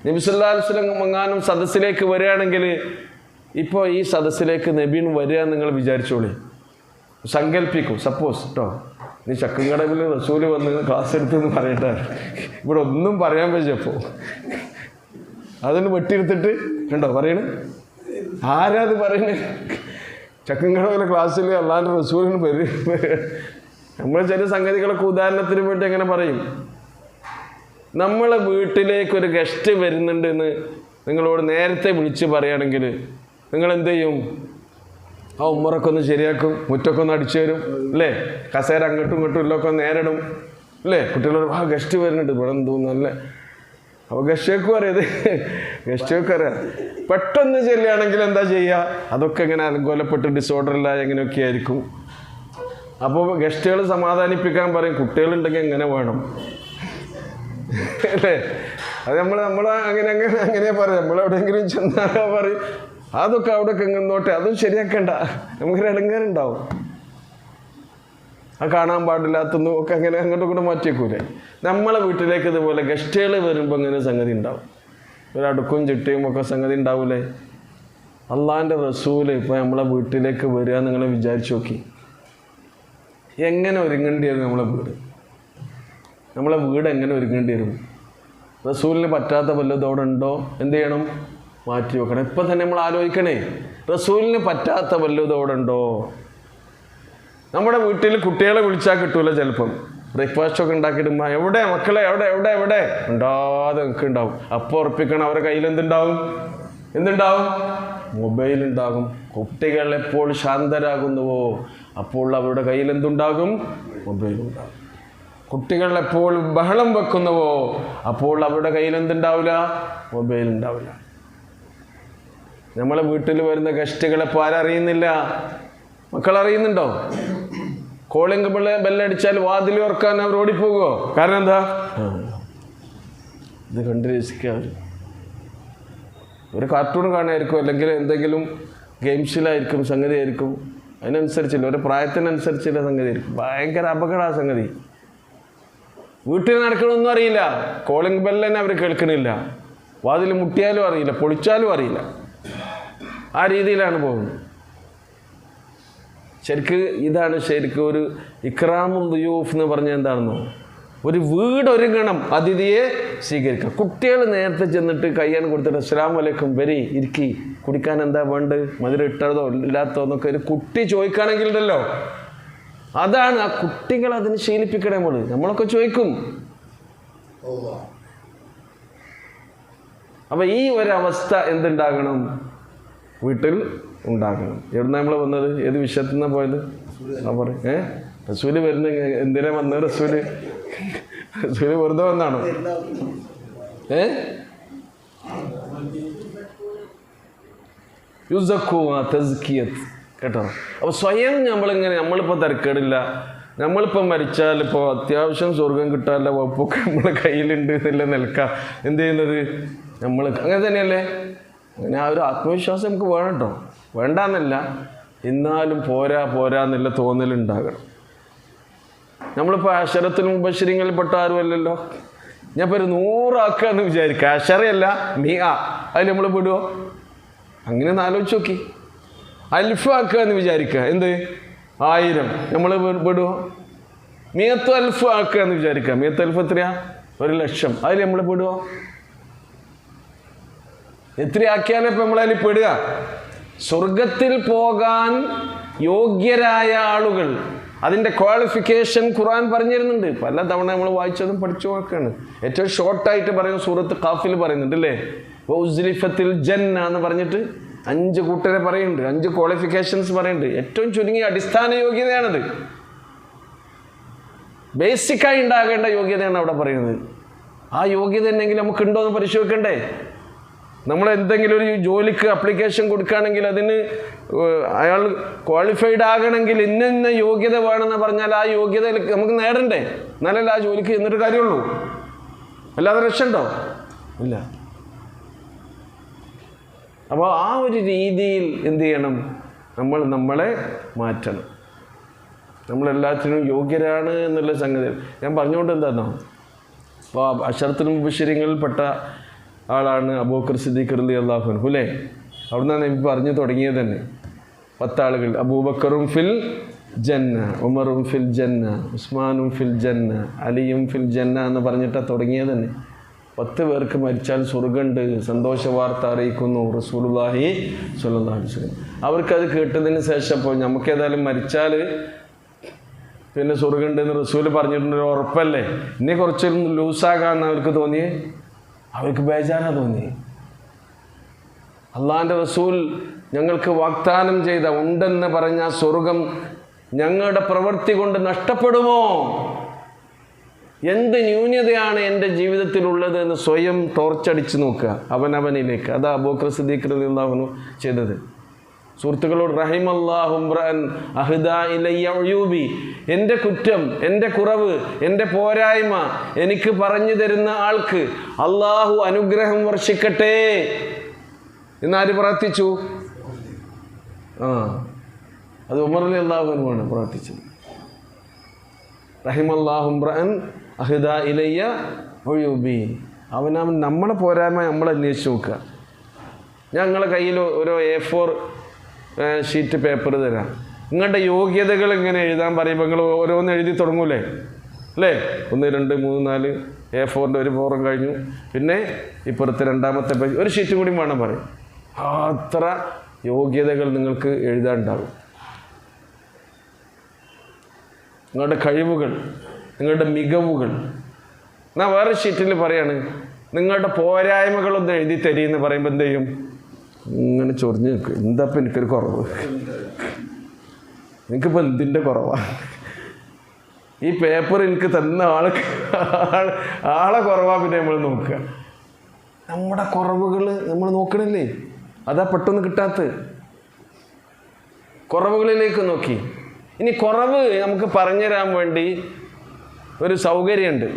നബി സല്ലല്ലാഹു അലൈഹി വസല്ലം എങ്ങാനും സദസ്സിലേക്ക് വരികയാണെങ്കിൽ ഇപ്പോൾ ഈ സദസ്സിലേക്ക് നബീൻ വരിക നിങ്ങൾ വിചാരിച്ചോളി, സങ്കല്പിക്കും. സപ്പോസ് കേട്ടോ, നീ ചക്കങ്കടവിൽ റസൂല് വന്ന് ക്ലാസ് എടുത്തെന്ന് പറയട്ടെ, ഇവിടെ ഒന്നും പറയാൻ പറ്റപ്പോൾ അതൊന്ന് വെട്ടിയെടുത്തിട്ട് കണ്ടോ പറയണേ. ആരാത് പറയണേ? ചക്കങ്കടവിലെ ക്ലാസ്സിൽ അല്ലാണ്ട് റസൂലിന് നമ്മൾ ചില സംഗതികളൊക്കെ ഉദാഹരണത്തിന് വേണ്ടി എങ്ങനെ പറയും? നമ്മളെ വീട്ടിലേക്കൊരു ഗസ്റ്റ് വരുന്നുണ്ടെന്ന് നിങ്ങളോട് നേരത്തെ വിളിച്ച് പറയുകയാണെങ്കിൽ നിങ്ങൾ എന്ത് ചെയ്യും? ആ ഉമ്മറൊക്കെ ഒന്ന് ശരിയാക്കും, മുറ്റൊക്കെ ഒന്ന് അടിച്ചു തരും അല്ലേ? കസേര അങ്ങോട്ടും ഇങ്ങോട്ടും ഇല്ലൊക്കെ നേരിടും അല്ലേ? കുട്ടികളോട് ആ ഗസ്റ്റ് വരുന്നുണ്ട് ഇവിടെ എന്തോന്നു അല്ലേ? അപ്പോൾ ഗസ്റ്റേക്കും അറിയാം, ഗസ്റ്റേക്കും അറിയാം. പെട്ടെന്ന് ചെല്ലുകയാണെങ്കിൽ എന്താ ചെയ്യുക? അതൊക്കെ ഇങ്ങനെ അലങ്കോലപ്പെട്ട് ഡിസോർഡറിലായി എങ്ങനെയൊക്കെ ആയിരിക്കും. അപ്പോൾ ഗസ്റ്റുകൾ സമാധാനിപ്പിക്കാൻ പറയും, കുട്ടികളുണ്ടെങ്കിൽ എങ്ങനെ വേണം അല്ലേ? അത് നമ്മൾ അങ്ങനെ പറയാം. നമ്മളെവിടെയെങ്കിലും ചെന്നാലാ പറയും അതൊക്കെ അവിടെയൊക്കെ എങ്ങനോട്ടെ, അതും ശരിയാക്കണ്ട, നമുക്കൊരു ഇടങ്ങേറുണ്ടാവും. ആ കാണാൻ പാടില്ലാത്തൊന്നും ഒക്കെ അങ്ങനെ അങ്ങോട്ടും കൂടെ മാറ്റിയേക്കൂലേ? നമ്മളെ വീട്ടിലേക്ക് ഇതുപോലെ ഗസ്റ്റുകൾ വരുമ്പോൾ ഇങ്ങനെ സംഗതി ഉണ്ടാവും. ഒരു അടുക്കും ചിട്ടയും ഒക്കെ സംഗതി ഉണ്ടാവൂലേ? അള്ളാഹിൻ്റെ റസൂല് ഇപ്പോൾ നമ്മളെ വീട്ടിലേക്ക് വരിക നിങ്ങൾ വിചാരിച്ചു നോക്കി. എങ്ങനെ ഒരുങ്ങേണ്ടി വരും നമ്മളെ വീട് എങ്ങനെ ഒരുങ്ങേണ്ടി വരും? റസൂലിന് പറ്റാത്ത വല്ലതും അവിടെ ഉണ്ടോ? എന്ത് ചെയ്യണം? മാറ്റി വെക്കണം. ഇപ്പം തന്നെ നമ്മൾ ആലോചിക്കണേ, റസൂലിന് പറ്റാത്ത വല്ലതും അവിടെ ഉണ്ടോ? നമ്മുടെ വീട്ടിൽ കുട്ടികളെ വിളിച്ചാൽ കിട്ടൂല. ചിലപ്പം ബ്രേക്ക്ഫാസ്റ്റൊക്കെ ഉണ്ടാക്കിയിടുമ്പോൾ എവിടെ മക്കളെ, എവിടെ ഉണ്ടാതെ നിൽക്കുന്നുണ്ടാവും. അപ്പോൾ ഉറപ്പിക്കണം അവരുടെ കയ്യിൽ എന്തുണ്ടാവും? മൊബൈൽ ഉണ്ടാകും. കുട്ടികൾ എപ്പോൾ ശാന്തരാകുന്നുവോ അപ്പോൾ അവരുടെ കയ്യിൽ എന്തുണ്ടാകും? മൊബൈലുണ്ടാകും. കുട്ടികൾ എപ്പോൾ ബഹളം വെക്കുന്നുവോ അപ്പോൾ അവരുടെ കയ്യിൽ എന്തുണ്ടാവില്ല? മൊബൈൽ ഉണ്ടാവില്ല. നമ്മളെ വീട്ടിൽ വരുന്ന ഗസ്റ്റുകളെപ്പോൾ ആരറിയുന്നില്ല? മക്കൾ അറിയുന്നുണ്ടോ? കോളിംഗ് ബെല്ലടിച്ചാൽ വാതിൽ ഓർക്കാൻ അവർ ഓടിപ്പോകുമോ? കാരണം എന്താ? ഇത് കണ്ട് രസിക്കുക. ഒരു കാർട്ടൂൺ കാണുമായിരിക്കും, അല്ലെങ്കിൽ എന്തെങ്കിലും ഗെയിംസിലായിരിക്കും, സംഗതി ആയിരിക്കും. അതിനനുസരിച്ചില്ല, ഒരു പ്രായത്തിനനുസരിച്ചുള്ള സംഗതി ആയിരിക്കും. ഭയങ്കര അപകട സംഗതി. വീട്ടിൽ നടക്കണമെന്നും അറിയില്ല, കോളിംഗ് ബെല്ല് തന്നെ അവർ കേൾക്കണില്ല, വാതിൽ മുട്ടിയാലും അറിയില്ല, പൊളിച്ചാലും അറിയില്ല. ആ രീതിയിലാണ് പോകുന്നത്. ഇതാണ് ശരിക്കും ഒരു ഇക്റാമുൽ ദുയൂഫ് എന്ന് പറഞ്ഞാൽ എന്താണെന്നോ? ഒരു വീട് ഒരുങ്ങണം അതിഥിയെ സ്വീകരിക്കാം. കുട്ടികൾ നേരത്തെ ചെന്നിട്ട് കയ്യാൻ കൊടുത്തിട്ട് അസ്സലാമു അലൈക്കും വരി ഇരിക്കി, കുടിക്കാൻ എന്താ വേണ്ടത്, മധുരം ഇട്ടതോ ഇല്ലാത്തോ എന്നൊക്കെ ഒരു കുട്ടി ചോദിക്കുകയാണെങ്കിൽ ഉണ്ടല്ലോ, അതാണ് ആ കുട്ടികൾ അതിന് ശീലിപ്പിക്കണേ. നമ്മളൊക്കെ ചോദിക്കും. അപ്പം ഈ ഒരവസ്ഥ എന്തുണ്ടാകണം? വീട്ടിൽ ഉണ്ടാകണം. എവിടുന്ന നമ്മൾ വന്നത്? ഏത് വിഷയത്തിൽ നിന്നാണ് പോയത്? റസൂല് വരുന്ന എന്തിനാ വന്നത്? റസൂല് വെറുതെ വന്നാണോ? കേട്ടോ? അപ്പൊ സ്വയം നമ്മളിപ്പോ തരക്കേടില്ല, നമ്മളിപ്പോൾ മരിച്ചാൽ ഇപ്പോൾ അത്യാവശ്യം സ്വർഗം കിട്ടാനുള്ള വകുപ്പൊക്കെ നമ്മളെ കയ്യിലുണ്ട് എന്നുള്ള നിലക്കാം എന്ത് ചെയ്യുന്നത് നമ്മൾ. അങ്ങനെ തന്നെയല്ലേ? അങ്ങനെ ആ ഒരു ആത്മവിശ്വാസം നമുക്ക് വേണം കേട്ടോ. വേണ്ടാന്നല്ല, എന്നാലും പോരാ എന്നുള്ള തോന്നലുണ്ടാകണം. നമ്മളിപ്പോൾ അശറത്തുൽ മുബശ്ശിരീങ്ങളിൽപ്പെട്ട ആരുമല്ലല്ലോ. ഞാൻ ഇപ്പോൾ ഒരു 100 ആക്കുക എന്ന് വിചാരിക്കുക, അശറയല്ല അതിൽ നമ്മൾ പെടുവോ? അങ്ങനെ ഒന്ന് ആലോചിച്ച് നോക്കി. അൽഫ് ആക്കുക എന്ന് വിചാരിക്കുക, എന്ത് 1000 നമ്മൾ പെടുവോ? 100,000 ആക്കുക എന്ന് വിചാരിക്കുക, 100,000 എത്രയാ? 1,00,000. അതിൽ നമ്മൾ പെടുവോ? എത്രയാക്കിയാലും ഇപ്പം നമ്മളതിൽ പെടുക. സ്വർഗത്തിൽ പോകാൻ യോഗ്യരായ ആളുകൾ, അതിൻ്റെ ക്വാളിഫിക്കേഷൻ ഖുർആൻ പറഞ്ഞിരുന്നുണ്ട്. പല തവണ നമ്മൾ വായിച്ചതും പഠിച്ചു നോക്കുകയാണ്. ഏറ്റവും ഷോർട്ടായിട്ട് പറയുന്ന സൂറത്ത് ഖാഫിൽ പറയുന്നുണ്ട് അല്ലേ, വൗസ്ലിഫത്തിൽ ജന്ന എന്ന് പറഞ്ഞിട്ട് 5 കൂട്ടരെ പറയുന്നുണ്ട്, 5 ക്വാളിഫിക്കേഷൻസ് പറയുന്നുണ്ട്. ഏറ്റവും ചുരുങ്ങിയ അടിസ്ഥാന യോഗ്യതയാണത്, ബേസിക്കായി ഉണ്ടാകേണ്ട യോഗ്യതയാണ് അവിടെ പറയുന്നത്. ആ യോഗ്യത ഉണ്ടെങ്കിൽ നമുക്കുണ്ടോ എന്ന് പരിശോധിക്കണ്ടേ? നമ്മൾ എന്തെങ്കിലും ഒരു ജോലിക്ക് അപ്ലിക്കേഷൻ കൊടുക്കുകയാണെങ്കിൽ അതിന് അയാൾ ക്വാളിഫൈഡ് ആകണമെങ്കിൽ ഇന്ന യോഗ്യത വേണമെന്ന് പറഞ്ഞാൽ ആ യോഗ്യത നമുക്ക് നേടണ്ടേ? എന്നാലല്ല ആ ജോലിക്ക് എന്നൊരു കാര്യമുള്ളൂ. അല്ലാതെ രക്ഷയുണ്ടോ? ഇല്ല. അപ്പോൾ ആ ഒരു രീതിയിൽ എന്ത് ചെയ്യണം? നമ്മളെ മാറ്റണം. നമ്മളെല്ലാത്തിനും യോഗ്യരാണ് എന്നുള്ള സംഗതി ഞാൻ പറഞ്ഞുകൊണ്ട് എന്താണോ, അപ്പോൾ അശറത്തുൽ മുബശ്ശിരീങ്ങളിൽപ്പെട്ട ആളാണ് അബൂബക്കർ സിദ്ദീഖ് റളിയല്ലാഹു അൻഹു അല്ലേ? അവിടെ നിന്നാണ് എനിക്ക് പറഞ്ഞു തുടങ്ങിയത് തന്നെ. 10 ആളുകൾ, അബൂബക്കറും ഫിൽ ജന്ന, ഉമറും ഫിൽ ജന്ന, ഉസ്മാനും ഫിൽ ജന്ന, അലിയും ഫിൽ ജന്ന എന്ന് പറഞ്ഞിട്ടാണ് തുടങ്ങിയത് തന്നെ. 10 പേർക്ക് മരിച്ചാൽ സ്വർഗ്ഗമുണ്ട്, സന്തോഷ വാർത്ത അറിയിക്കുന്നു റസൂലുള്ളാഹി സ്വല്ലല്ലാഹു അലൈഹി വസല്ലം. അവർക്കത് കേട്ടതിന് ശേഷം ഇപ്പോൾ നമുക്കേതായാലും മരിച്ചാൽ പിന്നെ സ്വർഗ്ഗമുണ്ടെന്ന് റസൂൽ പറഞ്ഞിട്ടുണ്ടൊരു ഉറപ്പല്ലേ, ഇനി കുറച്ചൊരു ലൂസാകാമെന്ന് അവർക്ക് തോന്നിയേ, അവർക്ക് ബേജാറാ തോന്നി. അള്ളാഹിൻ്റെ റസൂൽ ഞങ്ങൾക്ക് വാഗ്ദാനം ചെയ്ത ഉണ്ടെന്ന് പറഞ്ഞ സ്വർഗം ഞങ്ങളുടെ പ്രവൃത്തി കൊണ്ട് നഷ്ടപ്പെടുമോ? എന്ത് ന്യൂനതയാണ് എൻ്റെ ജീവിതത്തിലുള്ളത് എന്ന് സ്വയം ടോർച്ചടിച്ച് നോക്കുക അവനവനിലേക്ക്. അതാ അബൂബക്കർ സിദ്ദീഖ് റളിയല്ലാഹു അൻഹു ചെയ്തത്. സുഹൃത്തുക്കളോട് റഹിമല്ലാഹു ഇംറഅൻ അഹ്ദാ ഇലയ്യ ഉയൂബി, എൻ്റെ കുറ്റം, എൻ്റെ കുറവ്, എൻ്റെ പോരായ്മ എനിക്ക് പറഞ്ഞു തരുന്ന ആൾക്ക് അള്ളാഹു അനുഗ്രഹം വർഷിക്കട്ടെ എന്നാര് പ്രാർത്ഥിച്ചു? അത് ഉമർ റളിയല്ലാഹു അൻഹു ആണ് പ്രാർത്ഥിച്ചത്. റഹിമല്ലാഹു ഇംറഅൻ അഹ്ദാ ഇലയ്യ ഉയൂബി. അവനവൻ നമ്മളെ പോരായ്മ നമ്മൾ അന്വേഷിച്ച് നോക്കുക. ഞങ്ങളെ കയ്യിൽ ഒരു A4 ഷീറ്റ് പേപ്പർ തരാം, നിങ്ങളുടെ യോഗ്യതകൾ ഇങ്ങനെ എഴുതാൻ പറയുമ്പോൾ നിങ്ങൾ ഓരോന്ന് എഴുതി തുടങ്ങൂലേ അല്ലേ? 1 2 3 4 A4ൻ്റെ ഒരു ഫോറം കഴിഞ്ഞു, പിന്നെ ഇപ്പുറത്തെ 2ാമത്തെ പേജ് ഒരു ഷീറ്റും കൂടി വേണം പറയും. അത്ര യോഗ്യതകൾ നിങ്ങൾക്ക് എഴുതാനുണ്ടാവും. നിങ്ങളുടെ കഴിവുകൾ, നിങ്ങളുടെ മികവുകൾ. എന്നാൽ വേറെ ഷീറ്റിൽ പറയാണ് നിങ്ങളുടെ പോരായ്മകളൊന്ന് എഴുതി തരീന്ന് പറയുമ്പോൾ എന്ത് ചെയ്യും? ഇങ്ങനെ ചൊറിഞ്ഞ് നിൽക്കും. എന്താപ്പം എനിക്കൊരു കുറവ്, എനിക്കിപ്പോൾ എന്തിൻ്റെ കുറവാണ്? ഈ പേപ്പർ എനിക്ക് തന്ന ആളെ കുറവാ. പിന്നെ നമ്മൾ നോക്കുക നമ്മുടെ കുറവുകൾ നമ്മൾ നോക്കണില്ലേ? അതാ പെട്ടെന്ന് കിട്ടാത്ത കുറവുകളിലേക്ക് നോക്കി. ഇനി കുറവ് നമുക്ക് പറഞ്ഞുതരാൻ വേണ്ടി ഒരു സൗകര്യമുണ്ട്.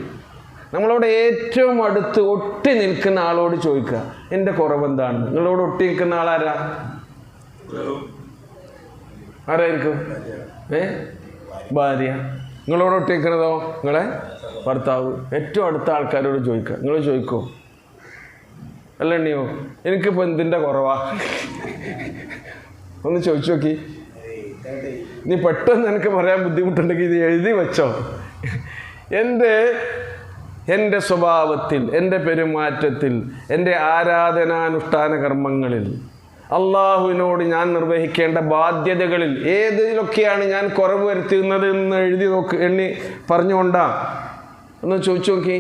നമ്മളോട് ഏറ്റവും അടുത്ത് ഒട്ടി നിൽക്കുന്ന ആളോട് ചോദിക്കുക എൻ്റെ കുറവ് എന്താണ്. നിങ്ങളോട് ഒട്ടി നിൽക്കുന്ന ആളാരാ? ആരായിരിക്കും? ഭാര്യ. നിങ്ങളോട് ഒട്ടി നിൽക്കുന്നതോ? നിങ്ങളെ ഭർത്താവ്. ഏറ്റവും അടുത്ത ആൾക്കാരോട് ചോദിക്കുക. നിങ്ങൾ ചോദിക്കോ? അല്ല എണ്ണിയോ എനിക്കിപ്പോൾ എന്തിൻ്റെ കുറവാ? ഒന്ന് ചോദിച്ചു നോക്കി. നീ പെട്ടെന്ന് എനിക്ക് പറയാൻ ബുദ്ധിമുട്ടുണ്ടെങ്കിൽ ഇത് എഴുതി വെച്ചോ. എൻ്റെ സ്വഭാവത്തിൽ, എൻ്റെ പെരുമാറ്റത്തിൽ, എൻ്റെ ആരാധനാനുഷ്ഠാന കർമ്മങ്ങളിൽ, അള്ളാഹുവിനോട് ഞാൻ നിർവഹിക്കേണ്ട ബാധ്യതകളിൽ ഏതിലൊക്കെയാണ് ഞാൻ കുറവ് വരുത്തുന്നത് എന്ന് എണ്ണി പറഞ്ഞുകൊണ്ടാ ഒന്ന് ചോദിച്ചു നോക്കി.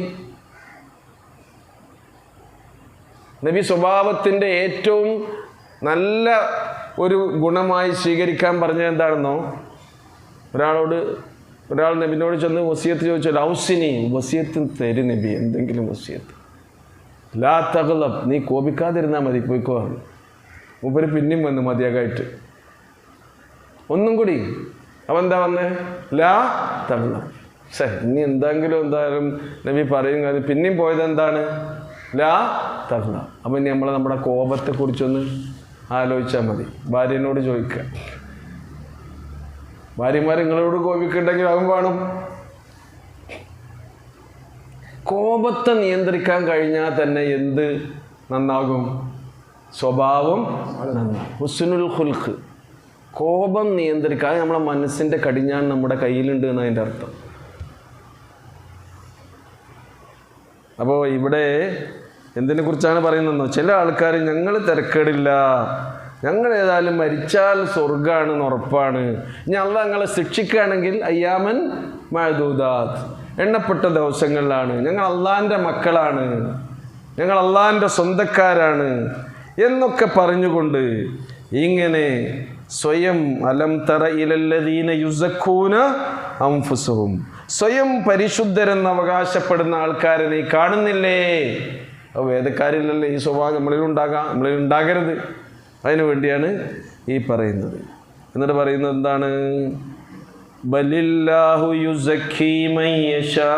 നബി സ്വഭാവത്തിൻ്റെ ഏറ്റവും നല്ല ഒരു ഗുണമായി സ്വീകരിക്കാൻ പറഞ്ഞത് എന്താണെന്നോ? ഒരാൾ നബിനോട് ചെന്ന് വസിയത്ത് ചോദിച്ചാൽ ഔസിനി, വസിയത്ത് തരും നബി, എന്തെങ്കിലും വസിയത്ത്. ലാ തഗ്ലബ്, നീ കോപിക്കാതിരുന്നാൽ മതി, പോയിക്കോ. മൂപ്പര് പിന്നെയും വന്ന് മതിയാകായിട്ട് ഒന്നും കൂടി. അപ്പം എന്താ വന്നേ? ലാ തഗ്ലബ്. ഇനി എന്തായാലും നബി പറയും കാര്യം പിന്നെയും പോയത് എന്താണ്? ലാ തഗ്ലബ്. അപ്പം ഇനി നമ്മുടെ കോപത്തെക്കുറിച്ചൊന്ന് ആലോചിച്ചാൽ മതി. ഭാര്യനോട് ചോദിക്കുക. ഭാര്യമാർ നിങ്ങളോട് കോപിക്കുന്നുണ്ടെങ്കിൽ അതും വേണം. കോപത്തെ നിയന്ത്രിക്കാൻ കഴിഞ്ഞാൽ തന്നെ എന്ത് നന്നാകും? സ്വഭാവം നന്നാകും. ഹുസ്നുൽ ഖുൽഖ്. കോപം നിയന്ത്രിക്കാൻ നമ്മളെ മനസ്സിൻ്റെ കടിഞ്ഞാൻ നമ്മുടെ കയ്യിലുണ്ട് എന്നതിൻ്റെ അർത്ഥം. അപ്പോൾ ഇവിടെ എന്തിനെ കുറിച്ചാണ് പറയുന്നതെന്നോ, ചില ആൾക്കാർ ഞങ്ങൾ തിരക്കേടില്ല, ഞങ്ങൾ ഏതായാലും മരിച്ചാൽ സ്വർഗ്ഗാണെന്ന് ഉറപ്പാണ്, ഇനി അള്ളാഹ് ഞങ്ങളെ ശിക്ഷിക്കുകയാണെങ്കിൽ അയ്യാമൻ മഅദൂദാത്ത്, എണ്ണപ്പെട്ട ദിവസങ്ങളിലാണ്, ഞങ്ങൾ അള്ളാഹിൻ്റെ മക്കളാണ്, ഞങ്ങൾ അള്ളാഹിൻ്റെ സ്വന്തക്കാരാണ് എന്നൊക്കെ പറഞ്ഞുകൊണ്ട് ഇങ്ങനെ സ്വയം അലം തറ ഇലല്ലദീന യുസക്കൂന അൻഫുസഹും, സ്വയം പരിശുദ്ധരെന്ന് അവകാശപ്പെടുന്ന ആൾക്കാരെ നീ കാണുന്നില്ലേ? വേദക്കാരില്ലല്ലേ ഈ സ്വഭാവം നമ്മളിൽ ഉണ്ടാകരുത്. അതിനു വേണ്ടിയാണ് ഈ പറയുന്നത്. എന്നിട്ട് പറയുന്നത് എന്താണ്? ബലില്ലാഹു യുസക്കി മൻ യശാ,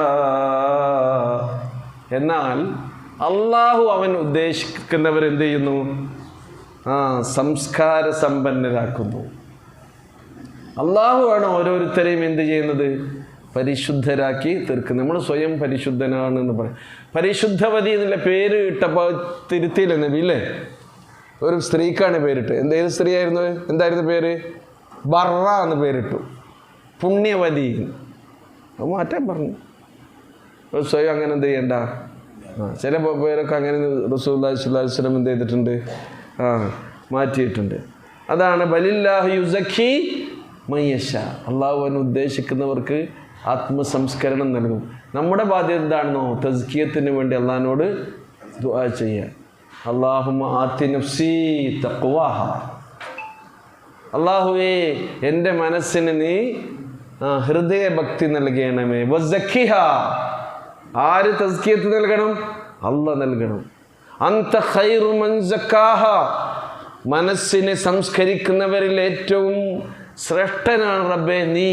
എന്നാൽ അള്ളാഹു അവൻ ഉദ്ദേശിക്കുന്നവരെന്ത് ചെയ്യുന്നു? സംസ്കാര സമ്പന്നരാക്കുന്നു. അള്ളാഹു ആണ് ഓരോരുത്തരെയും എന്ത് ചെയ്യുന്നത്? പരിശുദ്ധരാക്കി തീർക്കുന്നത്. നമ്മൾ സ്വയം പരിശുദ്ധനാണെന്ന് പറയും. പരിശുദ്ധവതി എന്നുള്ള പേര് ഇട്ടപ്പോൾ തിരുത്തിയില്ല നബി ഇല്ലേ? ഒരു സ്ത്രീക്കാണ് പേരിട്ട്. ഏത് സ്ത്രീ ആയിരുന്നു? എന്തായിരുന്നു പേര്? ബറ എന്ന് പേരിട്ടു. പുണ്യവതി മാറ്റാൻ പറഞ്ഞു. സ്വയം അങ്ങനെ എന്ത് ചെയ്യണ്ട. ചില പേരൊക്കെ അങ്ങനെ റസൂലുള്ളാഹി സ്വല്ലല്ലാഹു അലൈഹി വസല്ലം എന്ത് ചെയ്തിട്ടുണ്ട്? മാറ്റിയിട്ടുണ്ട്. അതാണ് ബലില്ലാഹു യുസക്കി മൻ യശാ, അള്ളാഹുവിനെ ഉദ്ദേശിക്കുന്നവർക്ക് ആത്മസംസ്കരണം നൽകും. നമ്മുടെ ബാധ്യത എന്താണെന്നോ? തസ്കിയത്തിന് വേണ്ടി അള്ളാഹിനോട് ദുആ ചെയ്യുക. അല്ലാഹുമ്മ ആതി നഫ്സി തഖ്വാഹ, അള്ളാഹുവേ എൻ്റെ മനസ്സിന് നീ ഹൃദയഭക്തി നൽകണമേ. വസക്കിഹ, ആര് തസ്കിയത്ത് നൽകണം? അള്ളാഹ് നൽകണം. അന്ത ഖൈറു മൻ സക്കാഹ, മനസ്സിനെ സംസ്കരിക്കുന്നവരിൽ ഏറ്റവും ശ്രേഷ്ഠനാണ് റബ്ബേ നീ.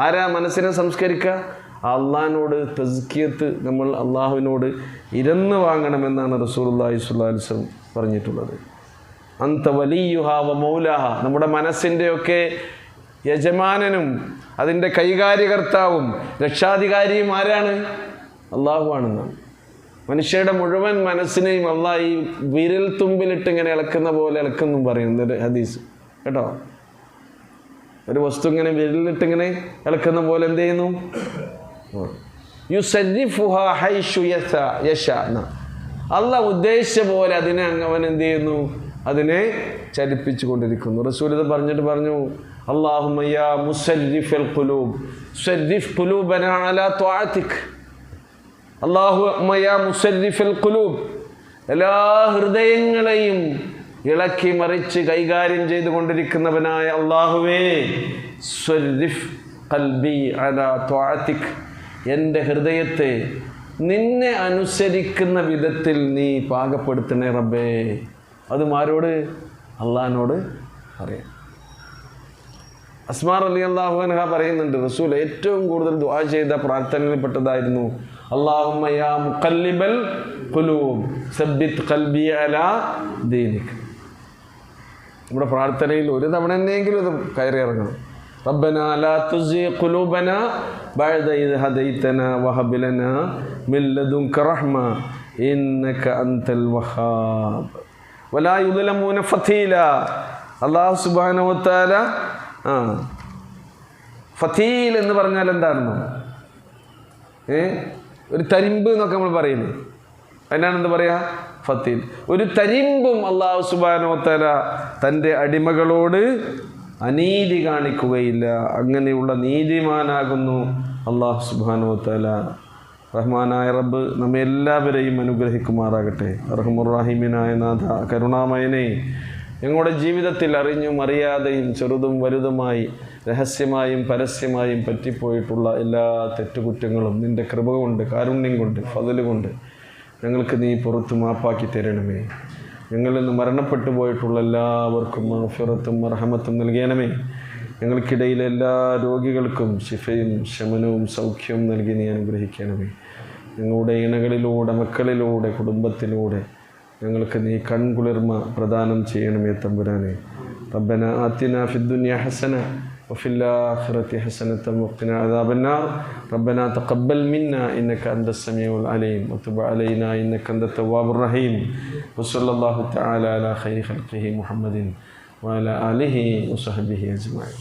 ആരാ മനസ്സിനെ സംസ്കരിക്കുക? അള്ളാഹിനോട് തസ്കിയത്ത് നമ്മൾ അള്ളാഹുവിനോട് ഇരുന്ന് വാങ്ങണമെന്നാണ് റസൂലുള്ളാഹി സ്വല്ലല്ലാഹു അലൈഹി വസല്ലം പറഞ്ഞിട്ടുള്ളത്. അന്ത വലിയുഹ വ മൗലാഹ, നമ്മുടെ മനസ്സിൻ്റെയൊക്കെ യജമാനനും അതിൻ്റെ കൈകാര്യകർത്താവും രക്ഷാധികാരിയും ആരാണ്? അള്ളാഹു ആണെന്നാണ്. മനുഷ്യരുടെ മുഴുവൻ മനസ്സിനെയും അള്ളാഹ് ഈ വിരൽ തുമ്പിലിട്ട് ഇങ്ങനെ ഇളക്കുന്ന പോലെ ഇളക്കുന്നും പറയുന്നത് ഹദീസ് കേട്ടോ. ഒരു വസ്തു ഇങ്ങനെ വിരലിട്ട് ഇങ്ങനെ ഇളക്കുന്ന പോലെ എന്ത് ചെയ്യുന്നു? യുസരിഫുഹാ ഹൈഷു യശാ, അള്ളാഹ് ഉദ്ദേശിച്ച പോലെ അതിനെ അവൻ എന്ത് ചെയ്യുന്നു? അതിനെ ചലിപ്പിച്ചു കൊണ്ടിരിക്കുന്നു. റസൂൽ ഇത് പറഞ്ഞിട്ട് പറഞ്ഞു, അല്ലാഹുമ്മ യാ മുസരിഫൽ ഖുലൂബ് സരിഫ് ഖുലൂബനാ അലാ ത്വാഅതിക്. അല്ലാഹുമ്മ യാ മുസരിഫൽ ഖുലൂബ്, എല്ലാ ഹൃദയങ്ങളെയും ഇളക്കി മറിച്ച് കൈകാര്യം ചെയ്തുകൊണ്ടിരിക്കുന്നവനായ അള്ളാഹുവേ, സരിഫ് ഖൽബി അലാ ത്വാഅതിക്, എൻ്റെ ഹൃദയത്തെ നിന്നെ അനുസരിക്കുന്ന വിധത്തിൽ നീ പാകപ്പെടുത്തണേ റബ്ബേ. അതും ആരോട്? അള്ളാഹിനോട് പറയാം. അസ്മാ റളിയല്ലാഹു അൻഹ പറയുന്നുണ്ട്, റസൂൽ ഏറ്റവും കൂടുതൽ ദുആ ചെയ്ത പ്രാർത്ഥനയിൽപ്പെട്ടതായിരുന്നു അല്ലാഹുമ്മ യാ മുഖല്ലിബൽ ഖുലൂബ് സബ്ബിത് ഖൽബി അലാ ദീനിക്. നമ്മുടെ പ്രാർത്ഥനയിൽ ഒരു തവണ എന്നെങ്കിലും ഇത് കയറി ഇറങ്ങണം. റബ്ബനാ ലാ തുസി ഖുലൂബനാ ബഅദ ഇദ് ഹദൈതനാ വഹബ് ലനാ മിൻ ലദുൻക റഹ്മ ഇന്നക അൻതൽ വഹാബ് വലാ യുദ്ലമൂന ഫതീല. അല്ലാഹു സുബ്ഹാനഹു വ തആല ഫതീൽ എന്ന് പറഞ്ഞാൽ എന്താണെന്നോ? ഒരു തരിമ്പ് എന്നൊക്കെ നമ്മൾ പറയുന്നത്, അതിനാണ് എന്താ പറയുക? ഫതീൽ. ഒരു തരിമ്പും അല്ലാഹു സുബ്ഹാനഹു വ തആല തൻ്റെ അടിമകളോട് അനീതി കാണിക്കുകയില്ല. അങ്ങനെയുള്ള നീതിമാനാകുന്നു അല്ലാഹു സുബ്ഹാനഹു വ തആല. റഹ്മാനായ റബ്ബ് നമ്മെ എല്ലാവരെയും അനുഗ്രഹിക്കുമാറാകട്ടെ. അർഹമുർ റഹീമിനായ നാഥ, കരുണാമയനെ, ഞങ്ങളുടെ ജീവിതത്തിൽ അറിഞ്ഞും അറിയാതെയും ചെറുതും വലുതുമായി രഹസ്യമായും പരസ്യമായും പറ്റിപ്പോയിട്ടുള്ള എല്ലാ തെറ്റുകുറ്റങ്ങളും നിൻ്റെ കൃപ കൊണ്ട്, കാരുണ്യം കൊണ്ട്, ഫضല് കൊണ്ട് ഞങ്ങൾക്ക് നീ പുറത്തു മാപ്പാക്കി തരണമേ. ഞങ്ങളിൽ നിന്ന് മരണപ്പെട്ടു പോയിട്ടുള്ള എല്ലാവർക്കും മഗ്ഫിറത്തും മർഹമത്തും നൽകണമേ. ഞങ്ങൾക്കിടയിലെ എല്ലാ രോഗികൾക്കും ശിഫയും ശമനവും സൗഖ്യവും നൽകി നീ അനുഗ്രഹിക്കണമേ. ഞങ്ങളുടെ ഇണകളിലൂടെ, മക്കളിലൂടെ, കുടുംബത്തിലൂടെ ഞങ്ങൾക്ക് നീ കൺകുളിർമ പ്രദാനം ചെയ്യണമേ തമ്പുരാനെ. റബ്ബന ആതിനാ ഫിദ്ദുനിയ ഹസന വഫിൽ ആഖിറതി ഹസനത വഖിനാ അദാബന്നാർ. റബ്ബന തഖബ്ബൽ മിന്നാ ഇന്നക അൻതസ് സമീഉൽ അലീം വതുബ് അലൈനാ ഇന്നക അൻതത് തവ്വാബുർ റഹീം. വസല്ലല്ലാഹു തആല അലാ ഖൈരി ഖൽഖിഹി മുഹമ്മദിൻ വഅലാ ആലിഹി വസഹ്ബിഹി അജ്മഈൻ.